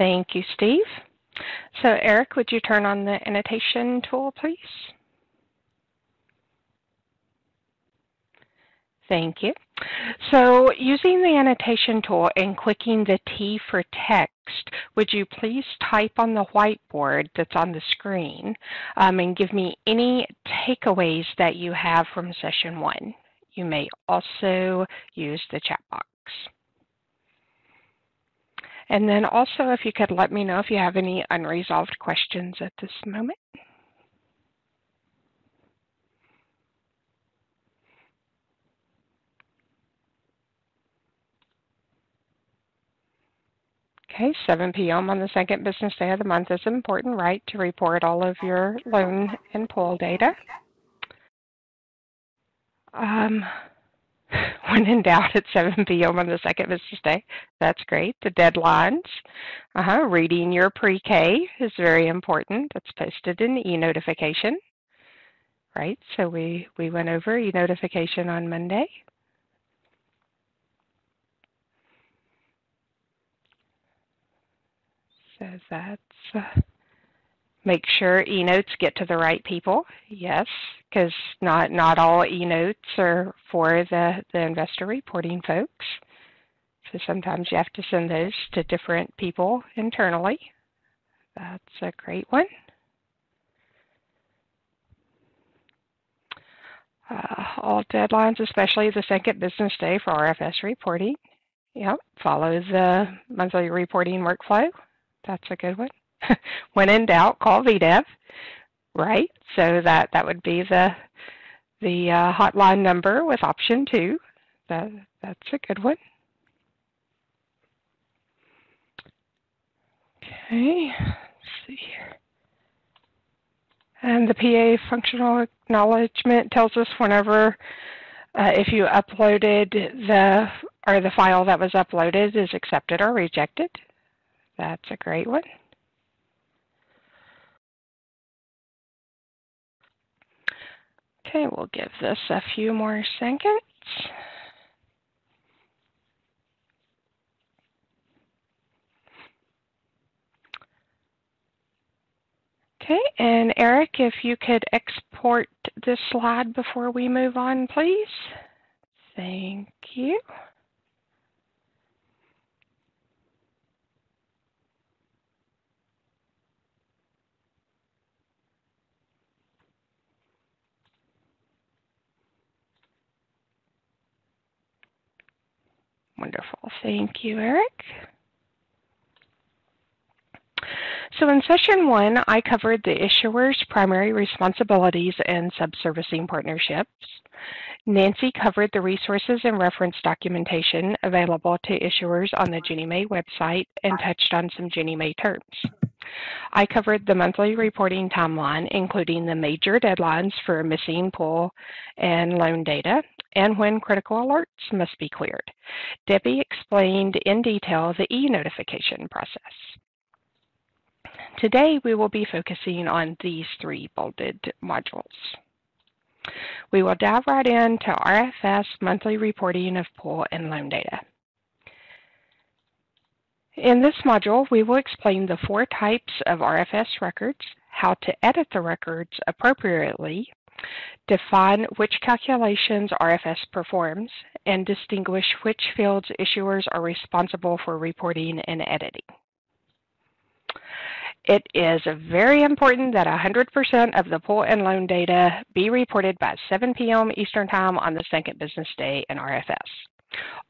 Thank you, Steve. So Eric, would you turn on the annotation tool, please? Thank you. So using the annotation tool and clicking the T for text, would you please type on the whiteboard that's on the screen and give me any takeaways that you have from session 1? You may also use the chat box. And then also if you could let me know if you have any unresolved questions at this moment. Okay, 7 p.m. on the second business day of the month is important, right, to report all of your loan and pool data. When in doubt at 7 p.m. on the second business day, that's great. The deadlines, reading your pre-K is very important. That's posted in e-notification, right? So we went over e-notification on Monday. So that's make sure e-notes get to the right people. Yes, because not all e-notes are for the investor reporting folks. So sometimes you have to send those to different people internally. That's a great one. All deadlines, especially the second business day for RFS reporting. Yep, follow the monthly reporting workflow. That's a good one. When in doubt, call VDEV, right? So that would be the hotline number with option 2. That's a good one. Okay, let's see here. And the PA functional acknowledgement tells us whenever if you uploaded the file that was uploaded is accepted or rejected. That's a great one. Okay, we'll give this a few more seconds. Okay, and Eric, if you could export this slide before we move on, please. Thank you. Wonderful. Thank you, Eric. So in session 1, I covered the issuer's primary responsibilities and subservicing partnerships. Nancy covered the resources and reference documentation available to issuers on the Ginnie Mae website and touched on some Ginnie Mae terms. I covered the monthly reporting timeline, including the major deadlines for missing pool and loan data, and when critical alerts must be cleared. Debbie explained in detail the e-notification process. Today, we will be focusing on these 3 bolded modules. We will dive right into RFS monthly reporting of pool and loan data. In this module, we will explain the 4 types of RFS records, how to edit the records appropriately, define which calculations RFS performs, and distinguish which fields issuers are responsible for reporting and editing. It is very important that 100% of the pool and loan data be reported by 7 p.m. Eastern Time on the second business day in RFS.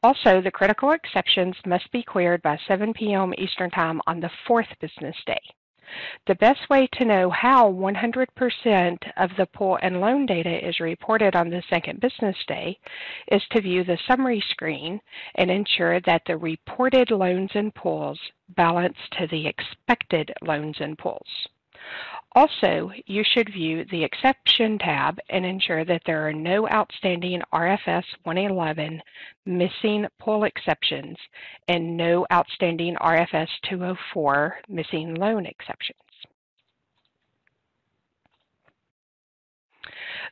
Also, the critical exceptions must be cleared by 7 p.m. Eastern Time on the 4th business day. The best way to know how 100% of the pool and loan data is reported on the second business day is to view the summary screen and ensure that the reported loans and pools balance to the expected loans and pools. Also, you should view the Exception tab and ensure that there are no outstanding RFS 111 missing pool exceptions and no outstanding RFS 204 missing loan exceptions.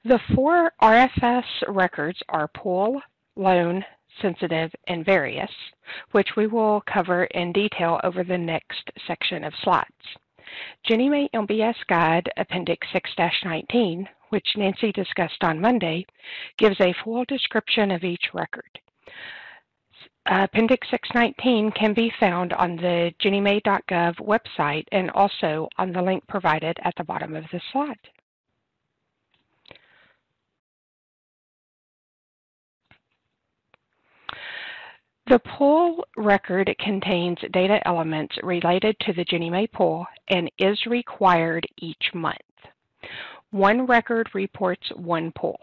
The 4 RFS records are pool, loan, sensitive, and various, which we will cover in detail over the next section of slides. Ginnie Mae MBS Guide Appendix 6-19, which Nancy discussed on Monday, gives a full description of each record. Appendix 619 can be found on the ginniemay.gov website and also on the link provided at the bottom of the slide. The pool record contains data elements related to the Ginnie Mae pool and is required each month. One record reports one pool.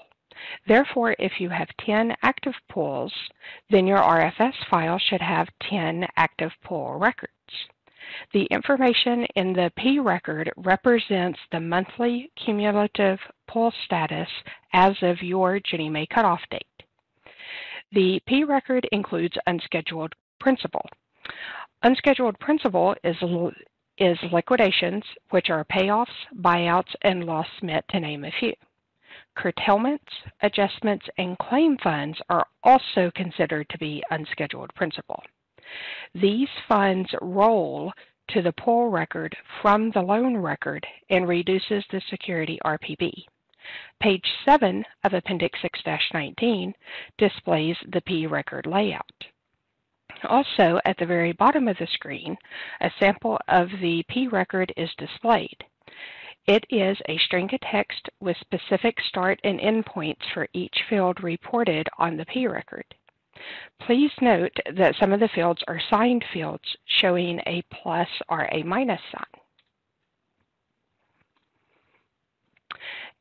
Therefore, if you have 10 active pools, then your RFS file should have 10 active pool records. The information in the P record represents the monthly cumulative pool status as of your Ginnie Mae cutoff date. The P record includes unscheduled principal. Unscheduled principal is liquidations, which are payoffs, buyouts, and loss met, to name a few. Curtailments, adjustments, and claim funds are also considered to be unscheduled principal. These funds roll to the pool record from the loan record and reduces the security RPB. Page 7 of Appendix 6-19 displays the P record layout. Also, at the very bottom of the screen, a sample of the P record is displayed. It is a string of text with specific start and end points for each field reported on the P record. Please note that some of the fields are signed fields showing a plus or a minus sign.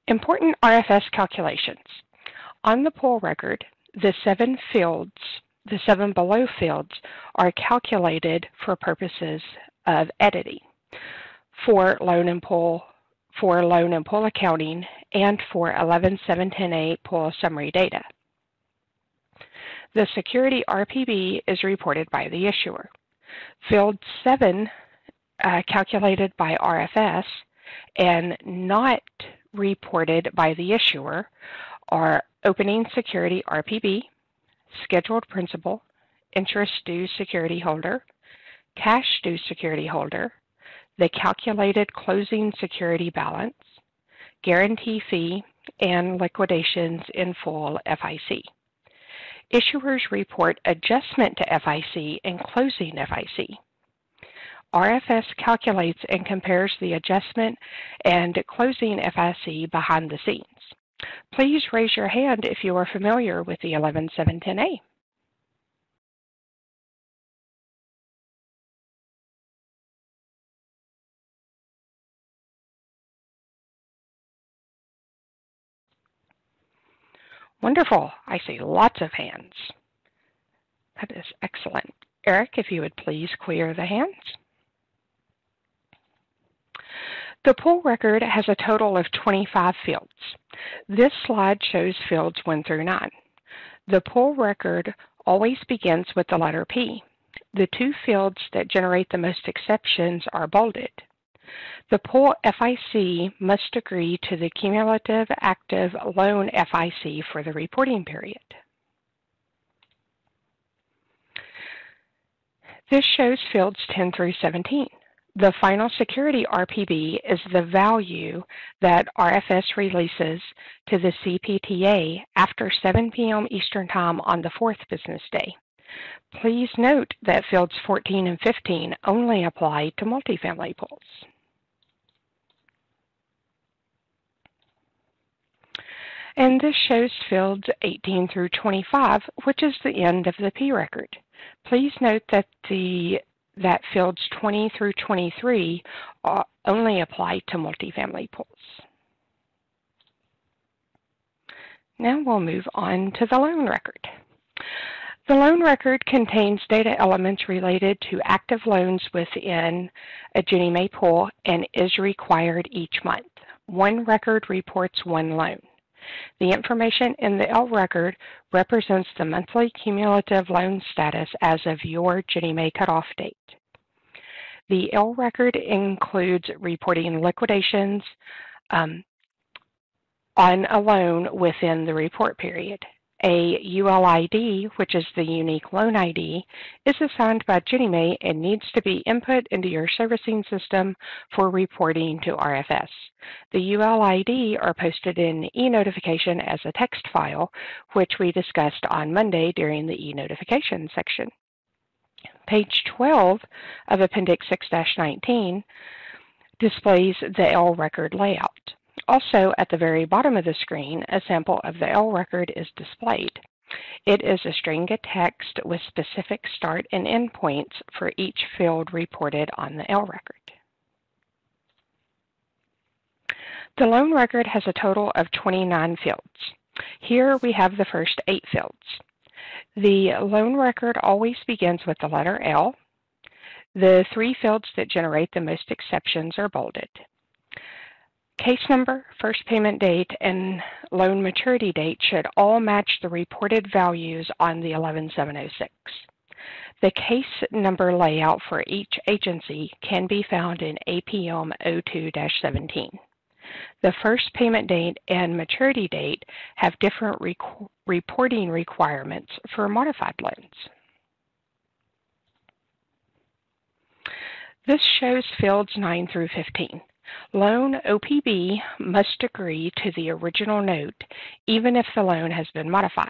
Important RFS calculations. On the pool record, the 7 below fields are calculated for purposes of editing for loan and pool accounting and for 11.710A pool summary data. The security RPB is reported by the issuer. Field 7 calculated by RFS and not reported by the issuer are opening security RPB, scheduled principal, interest due security holder, cash due security holder, the calculated closing security balance, guarantee fee, and liquidations in full FIC. Issuers report adjustment to FIC and closing FIC. RFS calculates and compares the adjustment and closing FIC behind the scenes. Please raise your hand if you are familiar with the 11.710A. Wonderful. I see lots of hands. That is excellent. Eric, if you would please clear the hands. The pool record has a total of 25 fields. This slide shows fields 1 through 9. The pool record always begins with the letter P. The 2 fields that generate the most exceptions are bolded. The pool FIC must agree to the cumulative active loan FIC for the reporting period. This shows fields 10 through 17. The final security RPB is the value that RFS releases to the CPTA after 7 p.m. Eastern Time on the 4th business day. Please note that fields 14 and 15 only apply to multifamily pools. And this shows fields 18 through 25, which is the end of the P record. Please note that fields 20 through 23 only apply to multifamily pools. Now we'll move on to the loan record. The loan record contains data elements related to active loans within a Ginnie Mae pool and is required each month. One record reports one loan. The information in the L record represents the monthly cumulative loan status as of your Ginnie Mae cutoff date. The L record includes reporting liquidations on a loan within the report period. A ULID, which is the unique loan ID, is assigned by Ginnie Mae and needs to be input into your servicing system for reporting to RFS. The ULID are posted in e-notification as a text file, which we discussed on Monday during the e-notification section. Page 12 of Appendix 6-19 displays the L record layout. Also, at the very bottom of the screen, a sample of the L record is displayed. It is a string of text with specific start and end points for each field reported on the L record. The loan record has a total of 29 fields. Here we have the first 8 fields. The loan record always begins with the letter L. The 3 fields that generate the most exceptions are bolded. Case number, first payment date, and loan maturity date should all match the reported values on the 11706. The case number layout for each agency can be found in APM 02-17. The first payment date and maturity date have different reporting requirements for modified loans. This shows fields 9 through 15. Loan OPB must agree to the original note even if the loan has been modified.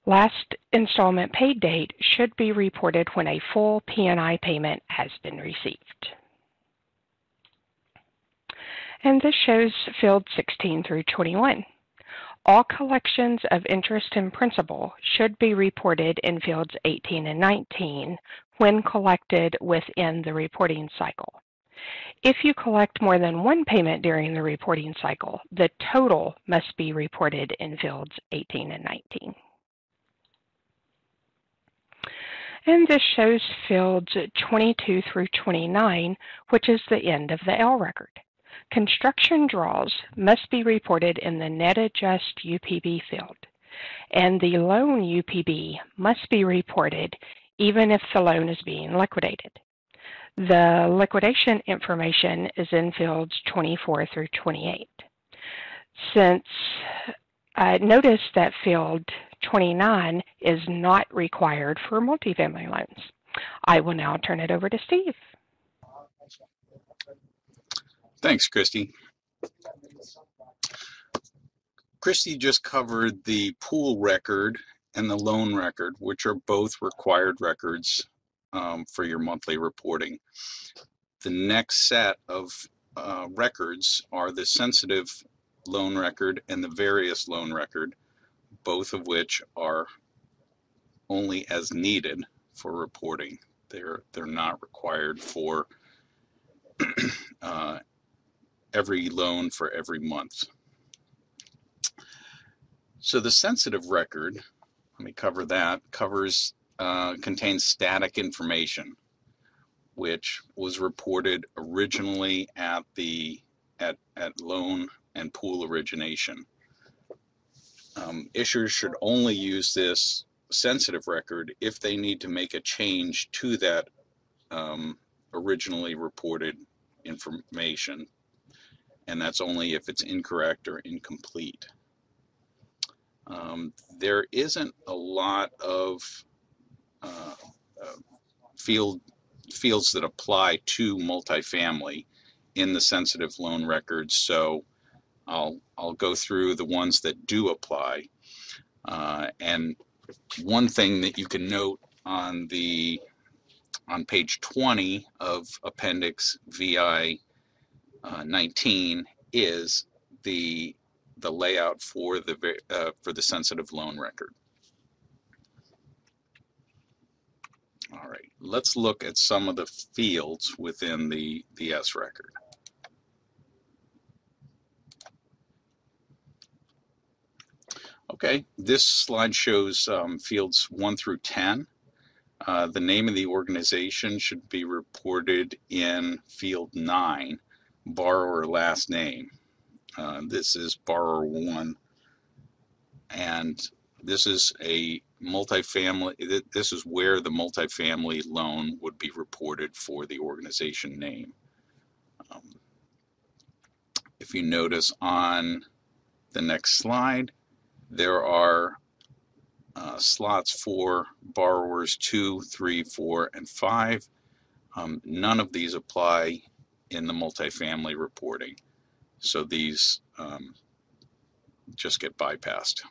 Last installment paid date should be reported when a full P&I payment has been received. And this shows fields 16 through 21. All collections of interest and principal should be reported in fields 18 and 19 when collected within the reporting cycle. If you collect more than one payment during the reporting cycle, the total must be reported in fields 18 and 19. And this shows fields 22 through 29, which is the end of the L record. Construction draws must be reported in the net adjust UPB field, and the loan UPB must be reported even if the loan is being liquidated. The liquidation information is in fields 24 through 28. Since notice that field 29 is not required for multifamily loans. I will now turn it over to Steve. Thanks, Christy. Christy just covered the pool record and the loan record, which are both required records for your monthly reporting. The next set of records are the sensitive loan record and the various loan record, both of which are only as needed for reporting. They're not required for every loan for every month. So the sensitive record, let me cover that, contains static information, which was reported originally at loan and pool origination. Issuers should only use this sensitive record if they need to make a change to that originally reported information, and that's only if it's incorrect or incomplete. There isn't a lot of fields that apply to multifamily in the sensitive loan records, so I'll go through the ones that do apply. And one thing that you can note on page 20 of Appendix VI 19 is the layout for the sensitive loan record. All right, let's look at some of the fields within the S record. Okay, this slide shows fields 1 through 10. The name of the organization should be reported in field 9, borrower last name. This is borrower 1, and this is a multifamily. This is where the multifamily loan would be reported for the organization name. If you notice on the next slide, There are slots for borrowers 2, 3, 4, and 5. None of these apply in the multifamily reporting, so these just get bypassed.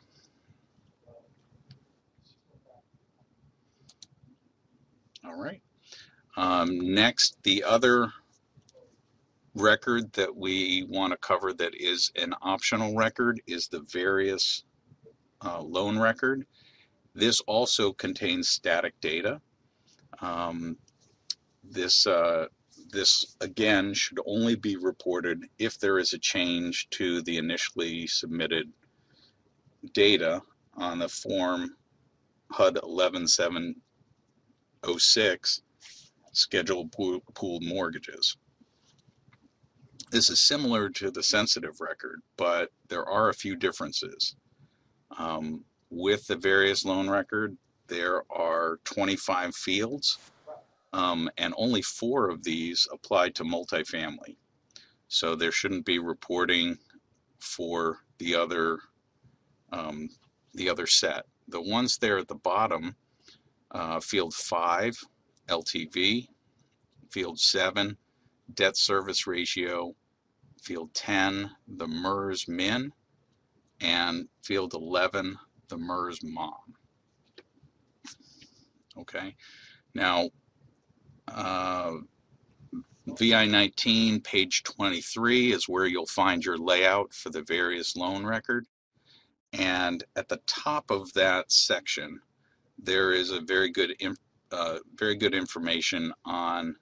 All right. Next, the other record that we want to cover that is an optional record is the various loan record. This also contains static data. This again should only be reported if there is a change to the initially submitted data on the form HUD 11706 scheduled pooled mortgages. This is similar to the sensitive record, but there are a few differences. With the various loan record, there are 25 fields, and only 4 of these apply to multifamily. So there shouldn't be reporting for the other set. The ones there at the bottom, field 5, LTV, field 7, debt service ratio, field 10, the MERS min, and field 11, the MERS mom. Okay, now VI 19, page 23 is where you'll find your layout for the various loan record. And at the top of that section, there is a very good information on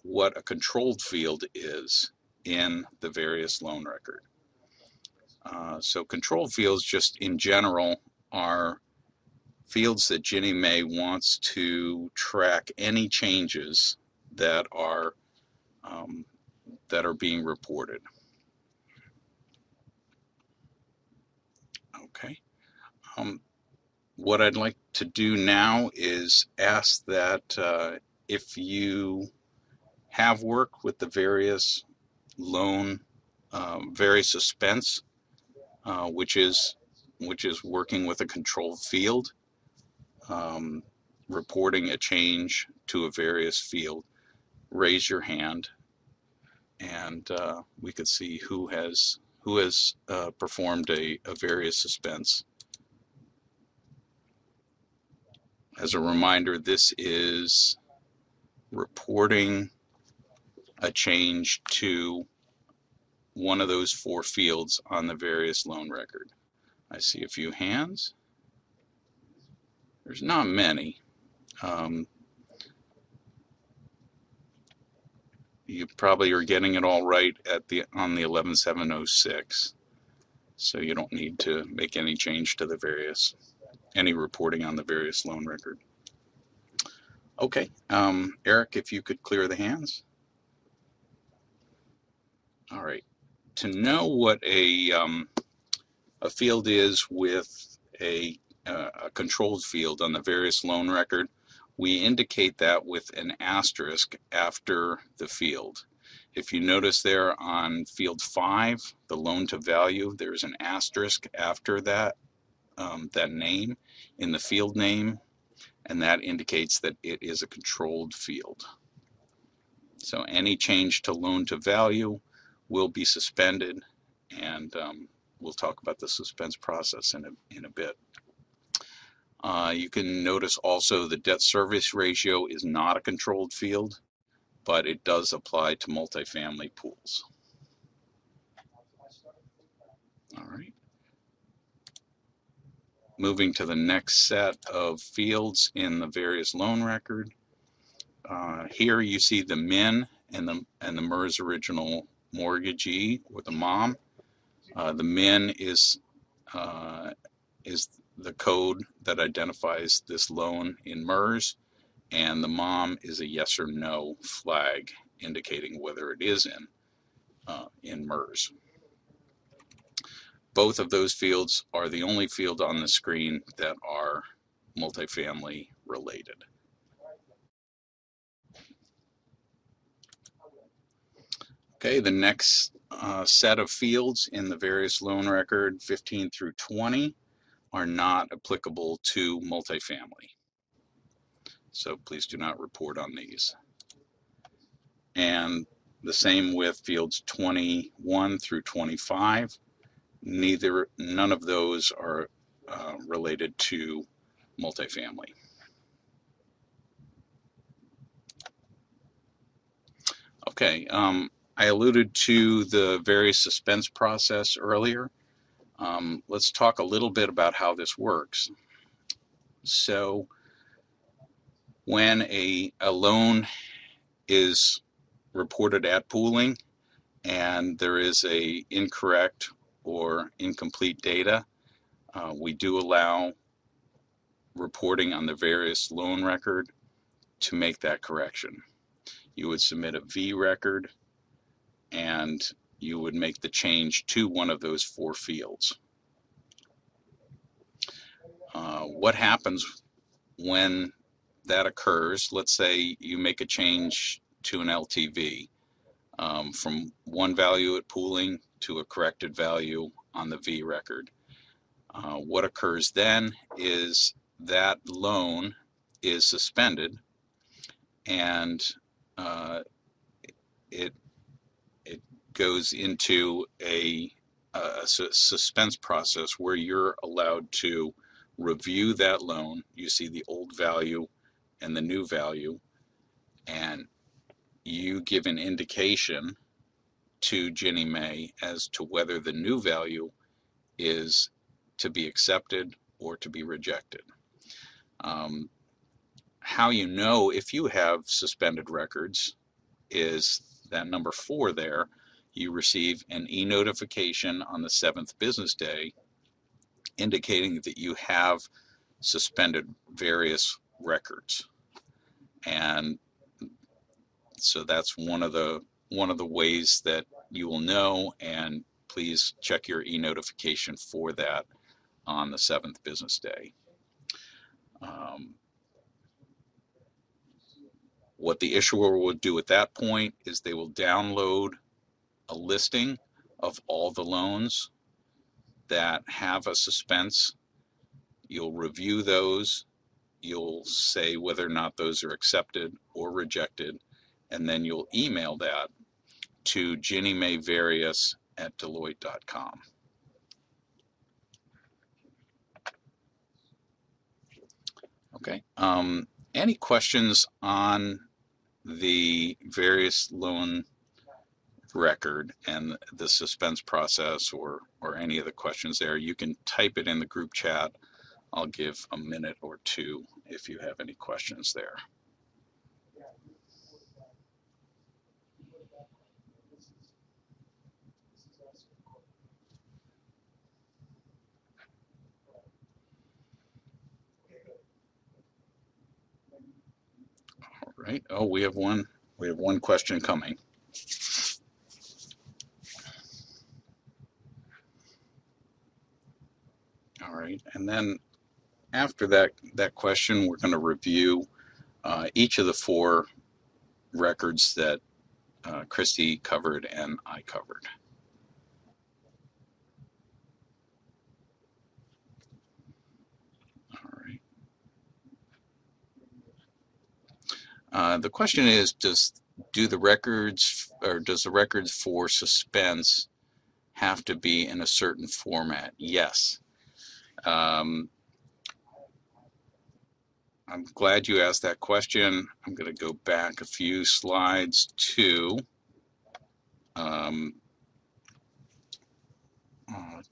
what a controlled field is in the various loan record. So controlled fields just in general are fields that Ginnie Mae wants to track any changes that are being reported. Okay. What I'd like to do now is ask that if you have worked with the various loan, various suspense, which is working with a controlled field, reporting a change to a various field, raise your hand, and we could see who has performed a various suspense. As a reminder, this is reporting a change to one of those 4 fields on the various loan record. I see a few hands. There's not many. You probably are getting it all right on the 11706, so you don't need to make any change to any reporting on the various loan record. Okay, Eric, if you could clear the hands. All right. To know what a field is with a controlled field on the various loan record, we indicate that with an asterisk after the field. If you notice there on field 5, the loan to value, there's an asterisk after that name in the field name, and that indicates that it is a controlled field. So any change to loan to value will be suspended, and we'll talk about the suspense process in a bit. You can notice also the debt service ratio is not a controlled field, but it does apply to multifamily pools. All right. Moving to the next set of fields in the various loan record. Here you see the min and the MERS original mortgagee, or the mom. The min is the code that identifies this loan in MERS, and the mom is a yes or no flag indicating whether it is in MERS. Both of those fields are the only field on the screen that are multifamily related. Okay, the next set of fields in the various loan record 15 through 20 are not applicable to multifamily. So please do not report on these. And the same with fields 21 through 25. None of those are related to multifamily. Okay, I alluded to the various suspense process earlier. Let's talk a little bit about how this works. So when a loan is reported at pooling and there is a incorrect or incomplete data, we do allow reporting on the various loan record to make that correction. You would submit a V record and you would make the change to one of those 4 fields. What happens when that occurs? Let's say you make a change to an LTV from one value at pooling to a corrected value on the V record. What occurs then is that loan is suspended, and it goes into a suspense process where you're allowed to review that loan. You see the old value and the new value, and you give an indication to Ginnie Mae as to whether the new value is to be accepted or to be rejected. How you know if you have suspended records is that number 4 there. You receive an e-notification on the 7th business day indicating that you have suspended various records. And so that's one of the ways that you will know, and please check your e-notification for that on the 7th business day. What the issuer will do at that point is they will download a listing of all the loans that have a suspense. You'll review those. You'll say whether or not those are accepted or rejected, and then you'll email that to ginniemayvarious@deloitte.com. Okay. Any questions on the various loan record and the suspense process, or any of the questions there? You can type it in the group chat. I'll give a minute or 2 if you have any questions there. All right. Oh, we have one question coming. All right, and then after that question, we're going to review each of the 4 records that Christy covered and I covered. All right. The question is, does the records for suspense have to be in a certain format? Yes. I'm glad you asked that question. I'm going to go back a few slides to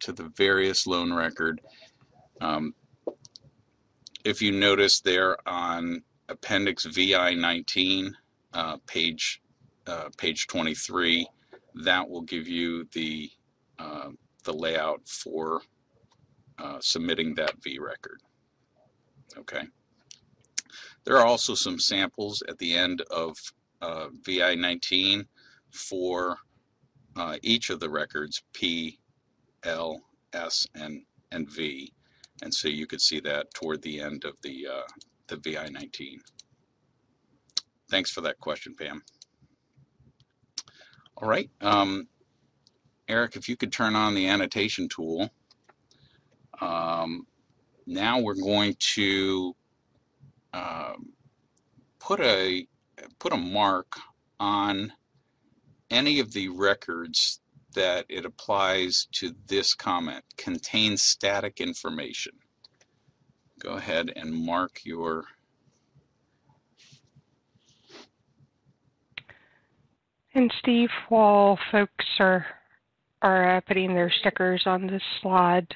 the various loan record. If you notice there on Appendix VI 19, page 23, that will give you the layout for submitting that V record. Okay. There are also some samples at the end of VI 19 for each of the records P, L, S, and V, and so you could see that toward the end of the VI 19. Thanks for that question, Pam. All right. Eric, if you could turn on the annotation tool. Now we're going to put a mark on any of the records that it applies to this comment, contains static information. Go ahead and mark your. And Steve, while folks are putting their stickers on this slide,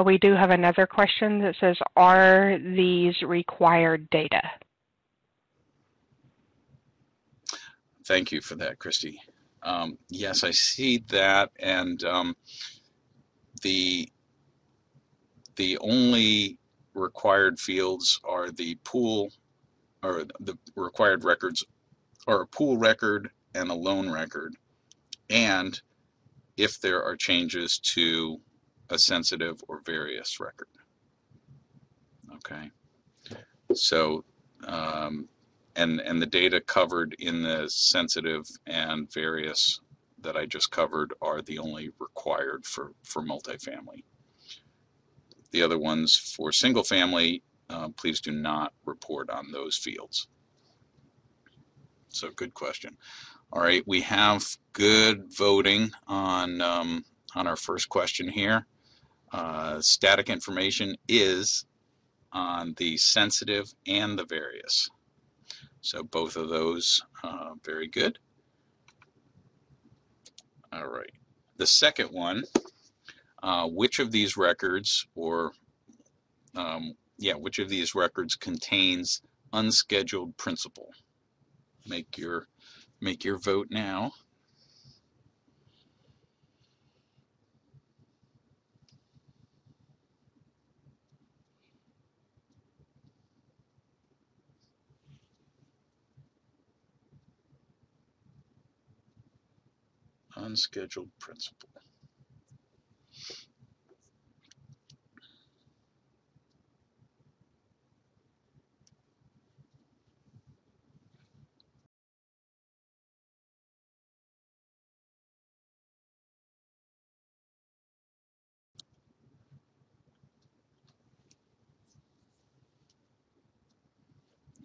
we do have another question that says, are these required data? Thank you for that, Christy. Yes, I see that, and the only required fields are the pool, or the required records are a pool record and a loan record, and if there are changes to a sensitive or various record. Okay, so and the data covered in the sensitive and various that I just covered are the only required for multifamily. The other ones for single family, please do not report on those fields. So good question. All right, we have good voting on our first question here. Static information is on the sensitive and the various. So both of those, very good. All right. The second one, which of these records, or which of these records contains unscheduled principal? Make your vote now. Unscheduled principal.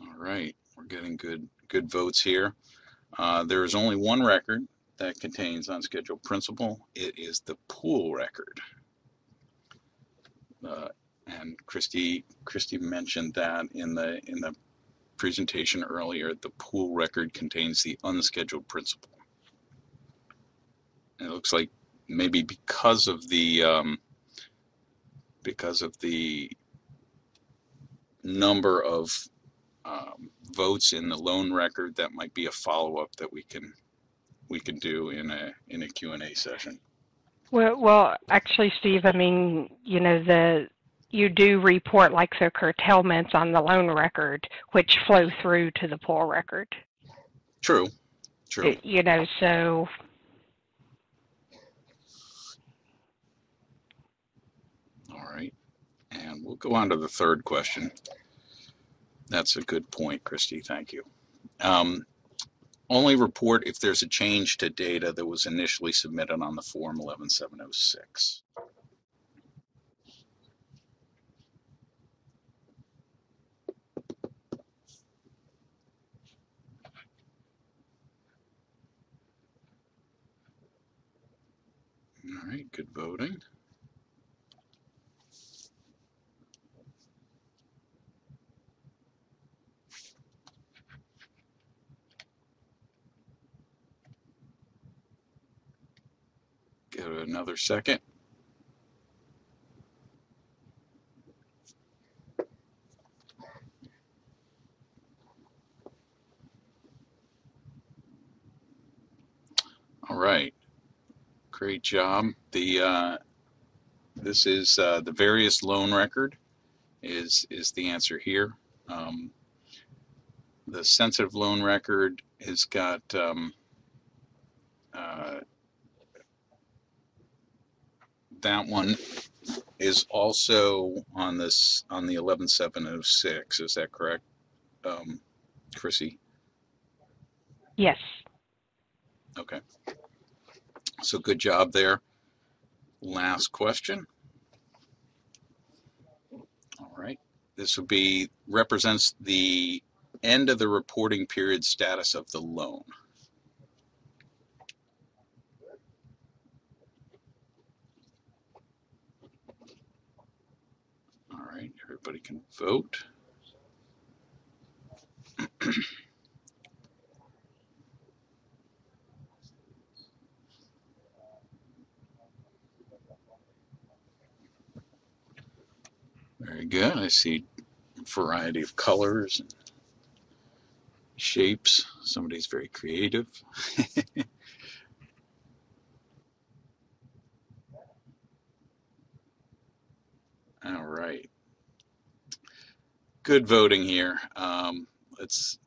All right, we're getting good votes here. There is only one record that contains unscheduled principal. It is the pool record. And Christy mentioned that in the presentation earlier. The pool record contains the unscheduled principal. And it looks like maybe because of the number of votes in the loan record, that might be a follow-up that we can do in a Q&A session. Well, actually, Steve, I mean, you know, you do report like the curtailments on the loan record, which flow through to the pool record. True. You know, so. All right, and we'll go on to the third question. That's a good point, Christy. Thank you. Only report if there's a change to data that was initially submitted on the form 11706. All right, good voting. Give it another second. All right, great job. This is the various loan record is the answer here. The sensitive loan record has got that one is also on the 11706. Is that correct, Chrissy? Yes. Okay. So good job there. Last question. All right. This would be represents the end of the reporting period status of the loan. All right, everybody can vote. Very good. I see a variety of colors and shapes. Somebody's very creative. All right. Good voting here. Let's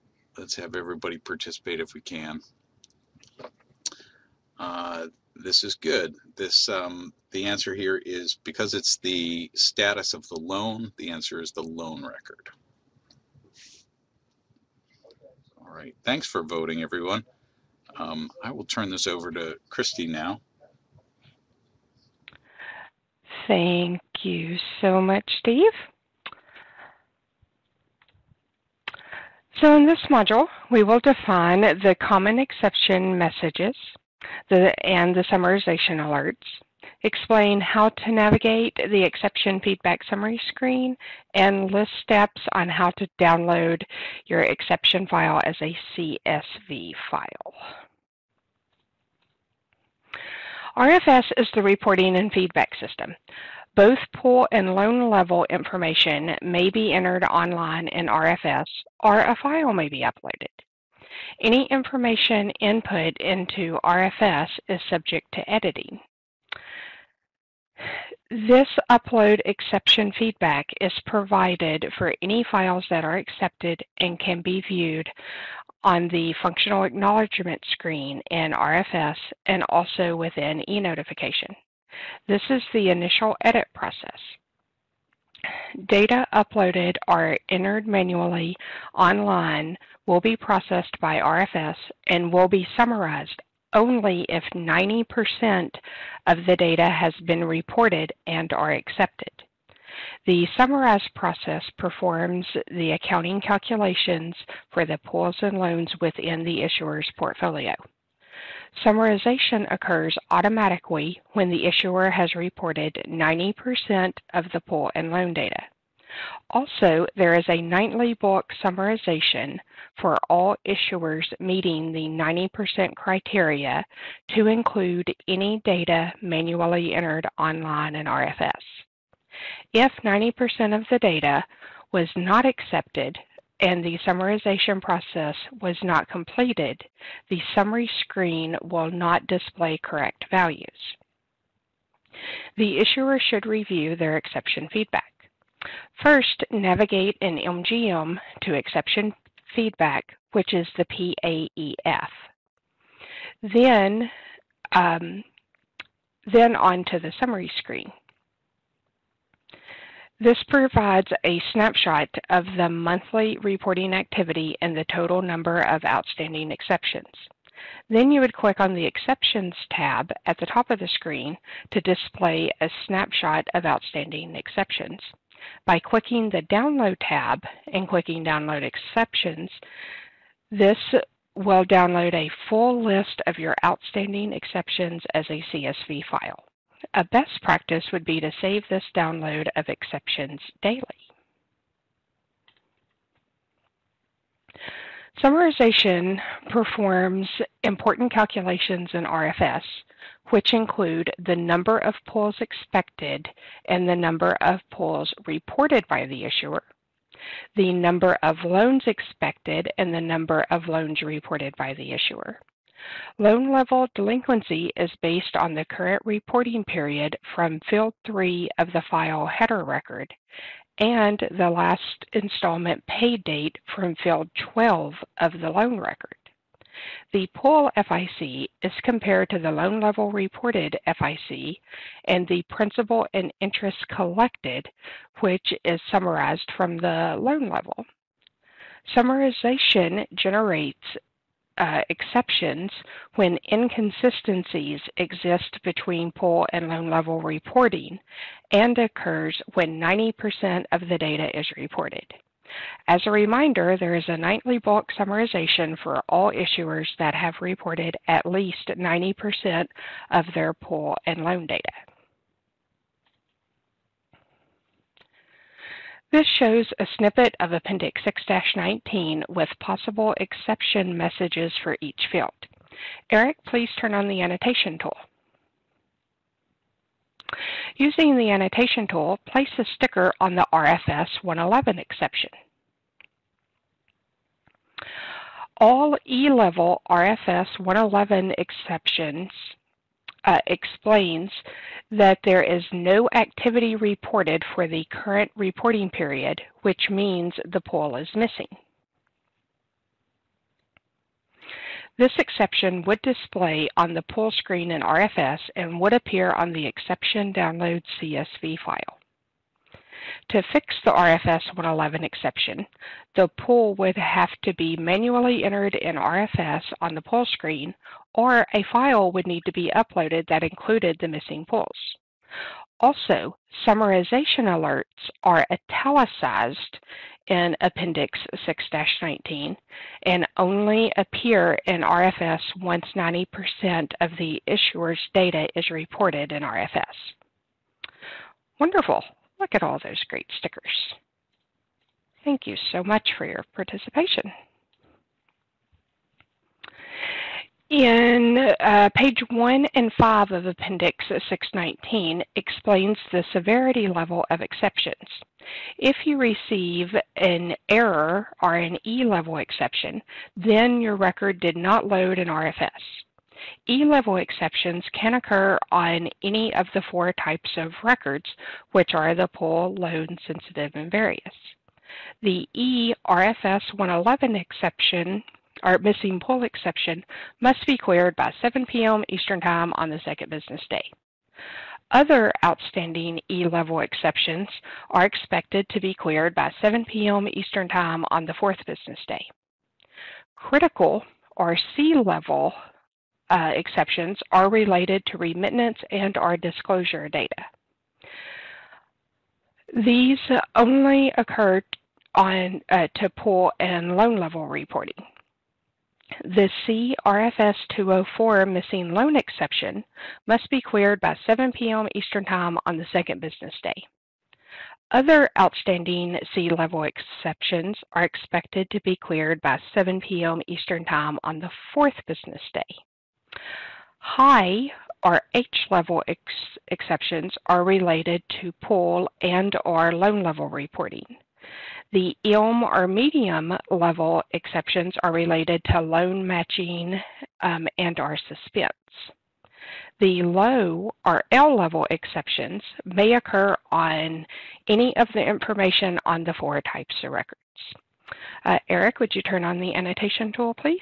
have everybody participate if we can. This is good. The answer here is, because it's the status of the loan, the answer is the loan record. All right. Thanks for voting, everyone. I will turn this over to Christy now. Thank you so much, Steve. So in this module, we will define the common exception messages and the summarization alerts, explain how to navigate the exception feedback summary screen, and list steps on how to download your exception file as a CSV file. RFS is the reporting and feedback system. Both pool and loan level information may be entered online in RFS, or a file may be uploaded. Any information input into RFS is subject to editing. This upload exception feedback is provided for any files that are accepted and can be viewed on the functional acknowledgement screen in RFS and also within eNotification. This is the initial edit process. Data uploaded or entered manually online will be processed by RFS and will be summarized only if 90% of the data has been reported and are accepted. The summarize process performs the accounting calculations for the pools and loans within the issuer's portfolio. Summarization occurs automatically when the issuer has reported 90% of the pool and loan data. Also, there is a nightly bulk summarization for all issuers meeting the 90% criteria to include any data manually entered online in RFS. If 90% of the data was not accepted and the summarization process was not completed, the summary screen will not display correct values. The issuer should review their exception feedback. First, navigate in MGM to exception feedback, which is the PAEF. Then onto the summary screen. This provides a snapshot of the monthly reporting activity and the total number of outstanding exceptions. Then you would click on the Exceptions tab at the top of the screen to display a snapshot of outstanding exceptions. By clicking the Download tab and clicking Download Exceptions, this will download a full list of your outstanding exceptions as a CSV file. A best practice would be to save this download of exceptions daily. Summarization performs important calculations in RFS, which include the number of pools expected and the number of pools reported by the issuer, the number of loans expected and the number of loans reported by the issuer. Loan level delinquency is based on the current reporting period from field 3 of the file header record and the last installment paid date from field 12 of the loan record. The pool FIC is compared to the loan level reported FIC and the principal and interest collected, which is summarized from the loan level. Summarization generates exceptions when inconsistencies exist between pool and loan level reporting and occurs when 90% of the data is reported. As a reminder, there is a nightly bulk summarization for all issuers that have reported at least 90% of their pool and loan data. This shows a snippet of Appendix 6-19 with possible exception messages for each field. Eric, please turn on the annotation tool. Using the annotation tool, place a sticker on the RFS 111 exception. All E-level RFS 111 exceptions explains that there is no activity reported for the current reporting period, which means the pool is missing. This exception would display on the pool screen in RFS and would appear on the exception download CSV file. To fix the RFS 111 exception, the pool would have to be manually entered in RFS on the pool screen, or a file would need to be uploaded that included the missing pools. Also, summarization alerts are italicized in Appendix 6-19 and only appear in RFS once 90% of the issuer's data is reported in RFS. Wonderful. Look at all those great stickers. Thank you so much for your participation. In page 1 and 5 of Appendix 619 explains the severity level of exceptions. If you receive an error or an E-level exception, then your record did not load in RFS. E-level exceptions can occur on any of the 4 types of records, which are the pool, loan, sensitive, and various. The RFS 111 exception, or missing pool exception, must be cleared by 7 p.m. Eastern Time on the second business day. Other outstanding E-level exceptions are expected to be cleared by 7 p.m. Eastern Time on the fourth business day. Critical or C-level exceptions are related to remittance and/or disclosure data. These only occur on to pool and loan level reporting. The RFS 204 missing loan exception must be cleared by 7 p.m. Eastern Time on the second business day. Other outstanding C-level exceptions are expected to be cleared by 7 p.m. Eastern Time on the fourth business day. High or H-level exceptions are related to pool and/or loan level reporting. The ILM or medium level exceptions are related to loan matching and/or suspense. The low or L level exceptions may occur on any of the information on the 4 types of records. Eric, would you turn on the annotation tool, please?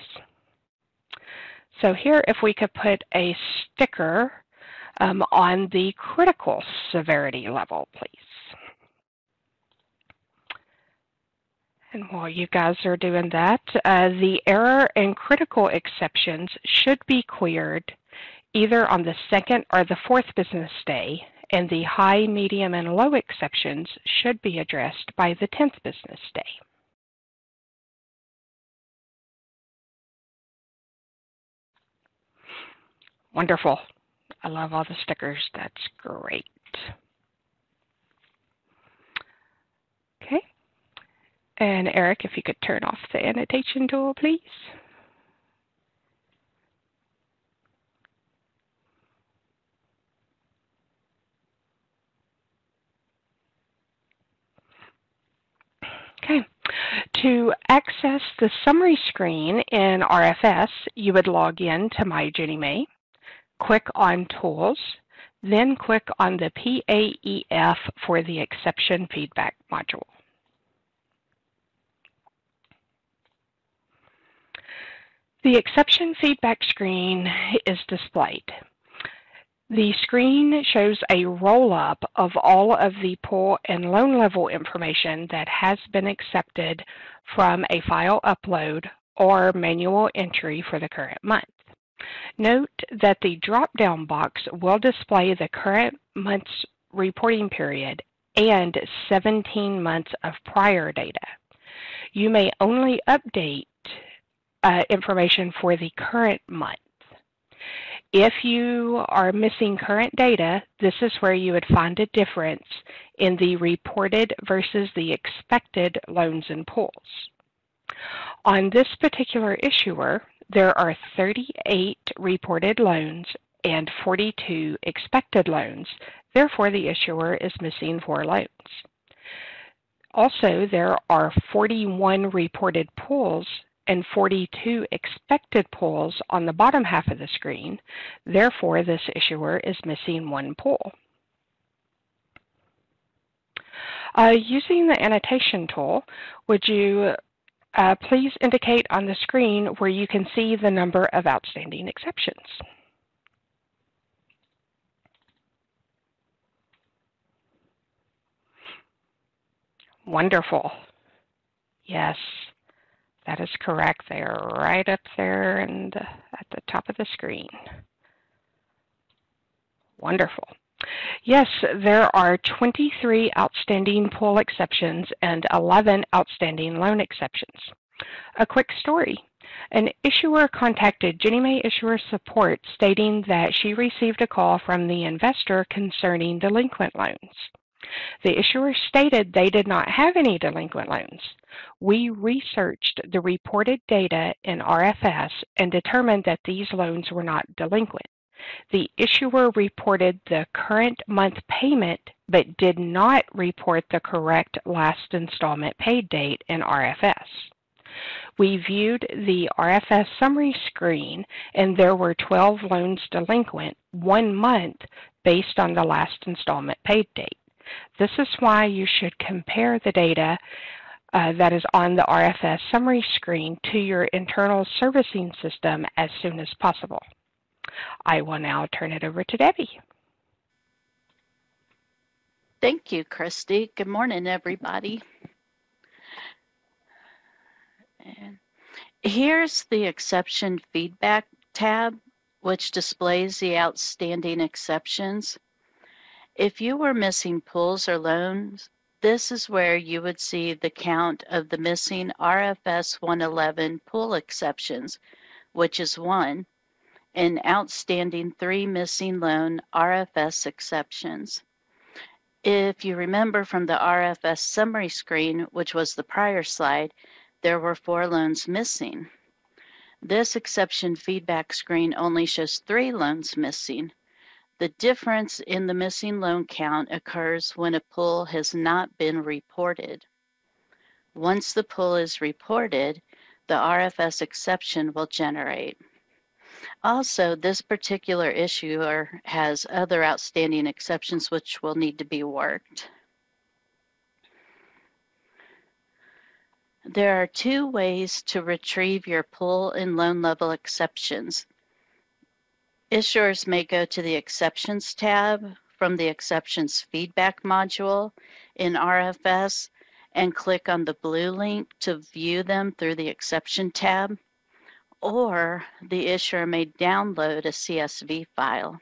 So here, if we could put a sticker on the critical severity level, please. And while you guys are doing that, the error and critical exceptions should be cleared either on the second or the fourth business day, and the high, medium, and low exceptions should be addressed by the 10th business day. Wonderful. I love all the stickers. That's great. Okay. And Eric, if you could turn off the annotation tool, please. Okay. To access the summary screen in RFS, you would log in to My Ginnie Mae, click on Tools, then click on the PAEF for the Exception Feedback module. The exception feedback screen is displayed. The screen shows a roll-up of all of the pool and loan level information that has been accepted from a file upload or manual entry for the current month. Note that the drop-down box will display the current month's reporting period and 17 months of prior data. You may only update information for the current month. If you are missing current data, this is where you would find a difference in the reported versus the expected loans and pools. On this particular issuer, there are 38 reported loans and 42 expected loans. Therefore, the issuer is missing 4 loans. Also, there are 41 reported pools and 42 expected pools on the bottom half of the screen. Therefore, this issuer is missing 1 pool. Using the annotation tool, would you please indicate on the screen where you can see the number of outstanding exceptions? Wonderful. Yes, that is correct. They are right up there and at the top of the screen. Wonderful. Yes, there are 23 outstanding pool exceptions and 11 outstanding loan exceptions. A quick story. An issuer contacted Ginnie Mae Issuer Support stating that she received a call from the investor concerning delinquent loans. The issuer stated they did not have any delinquent loans. We researched the reported data in RFS and determined that these loans were not delinquent. The issuer reported the current month payment but did not report the correct last installment paid date in RFS. We viewed the RFS summary screen and there were 12 loans delinquent 1 month based on the last installment paid date. This is why you should compare the data that is on the RFS summary screen to your internal servicing system as soon as possible. I will now turn it over to Debbie. Thank you, Christy. Good morning, everybody. And here's the exception feedback tab, which displays the outstanding exceptions. If you were missing pools or loans, this is where you would see the count of the missing RFS 111 pool exceptions, which is 1, and outstanding 3 missing loan RFS exceptions. If you remember from the RFS summary screen, which was the prior slide, there were 4 loans missing. This exception feedback screen only shows 3 loans missing. The difference in the missing loan count occurs when a pool has not been reported. Once the pool is reported, the RFS exception will generate. Also, this particular issuer has other outstanding exceptions which will need to be worked. There are 2 ways to retrieve your pool and loan level exceptions. Issuers may go to the Exceptions tab from the Exceptions Feedback module in RFS and click on the blue link to view them through the Exception tab, or the issuer may download a CSV file.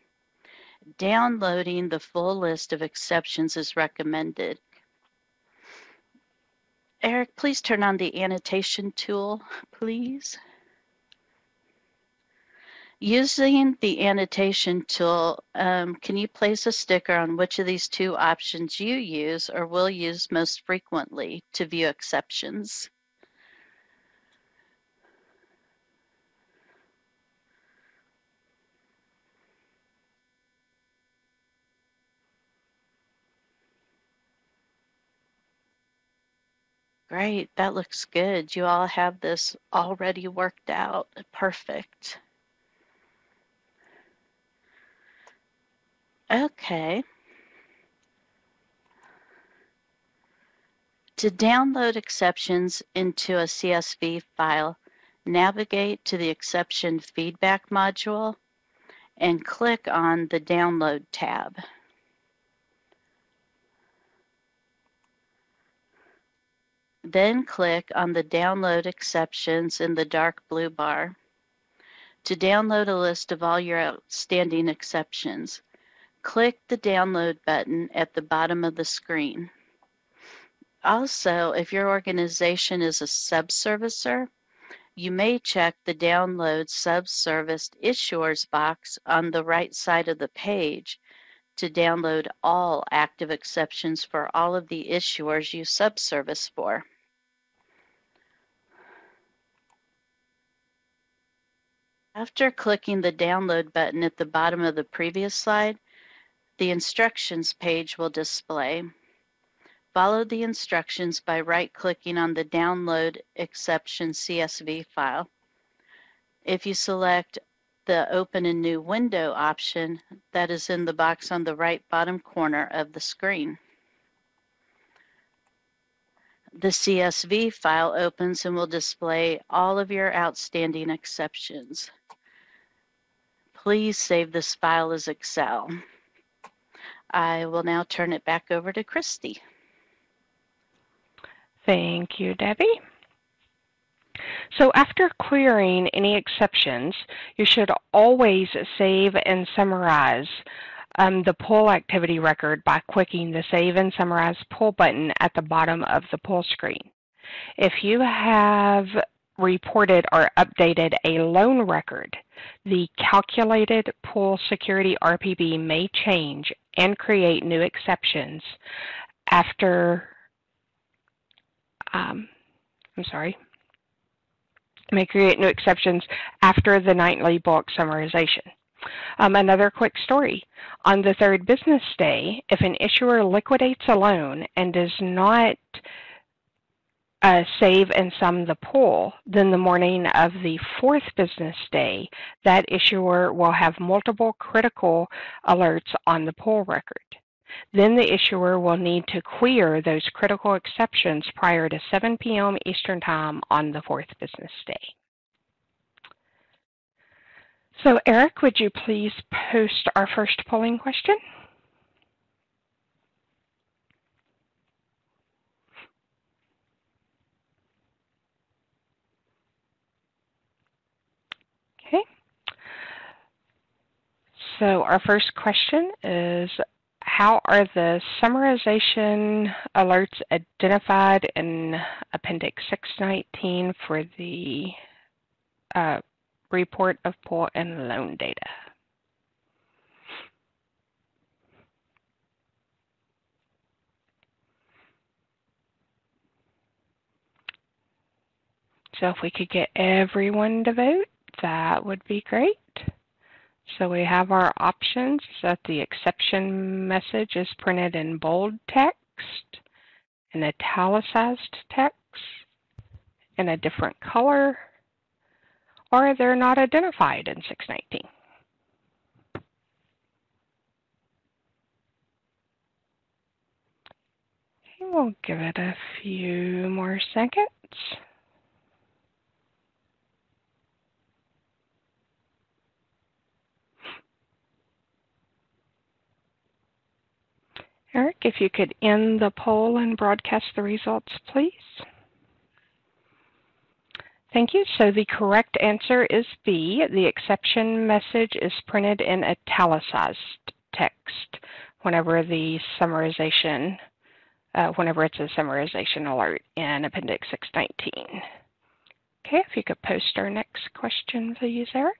Downloading the full list of exceptions is recommended. Eric, please turn on the annotation tool, please. Using the annotation tool, can you place a sticker on which of these 2 options you use or will use most frequently to view exceptions? Great, that looks good. You all have this already worked out. Perfect. Okay. To download exceptions into a CSV file, navigate to the Exception Feedback module and click on the Download tab. Then click on the Download Exceptions in the dark blue bar to download a list of all your outstanding exceptions. Click the Download button at the bottom of the screen. Also, if your organization is a subservicer, you may check the Download Subserviced Issuers box on the right side of the page to download all active exceptions for all of the issuers you subservice for. After clicking the Download button at the bottom of the previous slide, the instructions page will display. Follow the instructions by right-clicking on the Download Exception CSV file. If you select the Open a New Window option, that is in the box on the right bottom corner of the screen. The CSV file opens and will display all of your outstanding exceptions. Please save this file as Excel. I will now turn it back over to Christy. Thank you, Debbie. So after clearing any exceptions, you should always save and summarize the pull activity record by clicking the Save and Summarize Pull button at the bottom of the pull screen. If you have reported or updated a loan record, the calculated pull security RPB may change and create new exceptions after, may create new exceptions after the nightly bulk summarization. Another quick story. On the third business day, if an issuer liquidates a loan and does not save and sum the pull, then the morning of the fourth business day, that issuer will have multiple critical alerts on the pull record. Then the issuer will need to clear those critical exceptions prior to 7 p.m. Eastern Time on the fourth business day. So Eric, would you please post our first polling question? Okay. So our first question is, how are the summarization alerts identified in Appendix 619 for the report of pull and loan data? So if we could get everyone to vote, that would be great. So we have our options that the exception message is printed in bold text, in italicized text, in a different color, or they're not identified in 619. Okay, we'll give it a few more seconds. Eric, if you could end the poll and broadcast the results, please. Thank you. So the correct answer is B. The exception message is printed in italicized text whenever the summarization, whenever it's a summarization alert in Appendix 619. Okay, if you could post our next question, please, Eric.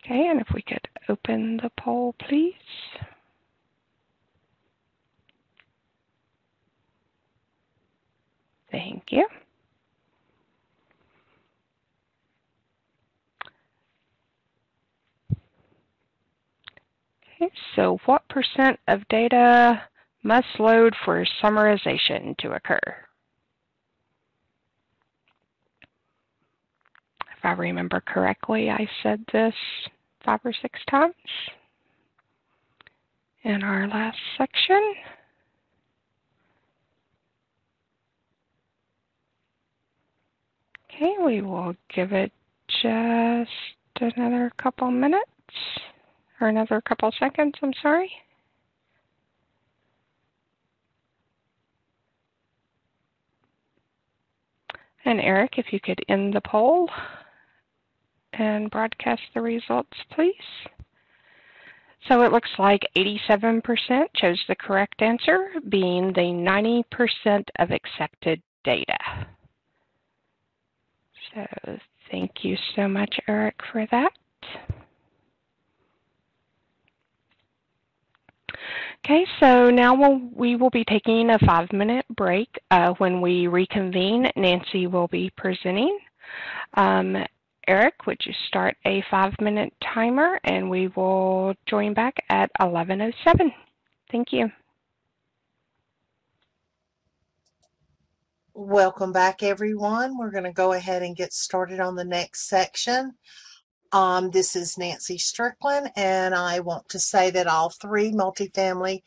Okay, and if we could open the poll, please. Thank you. Okay, so what percent of data must load for summarization to occur? If I remember correctly, I said this 5 or 6 times in our last section. Okay, we will give it just another couple minutes, or another couple seconds, I'm sorry. And Eric, if you could end the poll and broadcast the results, please. So it looks like 87% chose the correct answer, being the 90% of accepted data. So thank you so much, Eric, for that. Okay, so now we will be taking a 5-minute break. When we reconvene, Nancy will be presenting. Eric, would you start a 5-minute timer, and we will join back at 11:07. Thank you. Welcome back, everyone. We're going to go ahead and get started on the next section. This is Nancy Strickland, and I want to say that all 3 multifamily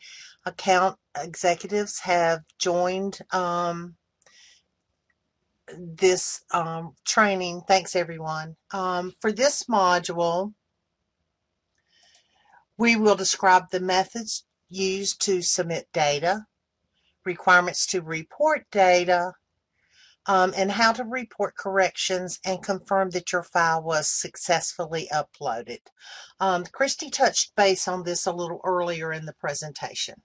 account executives have joined this training. Thanks, everyone. For this module, we will describe the methods used to submit data, requirements to report data, and how to report corrections and confirm that your file was successfully uploaded. Christy touched base on this a little earlier in the presentation.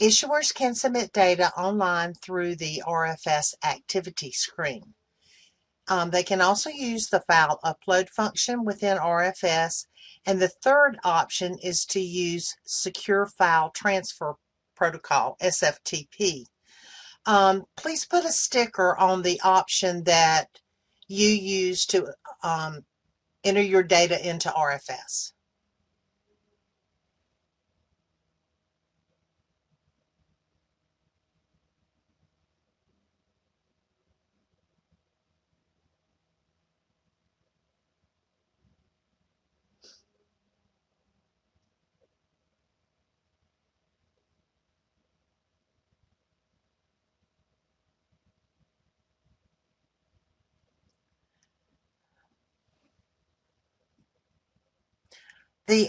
Issuers can submit data online through the RFS activity screen. They can also use the file upload function within RFS, and the third option is to use Secure File Transfer Protocol, SFTP. Please put a sticker on the option that you use to enter your data into RFS. The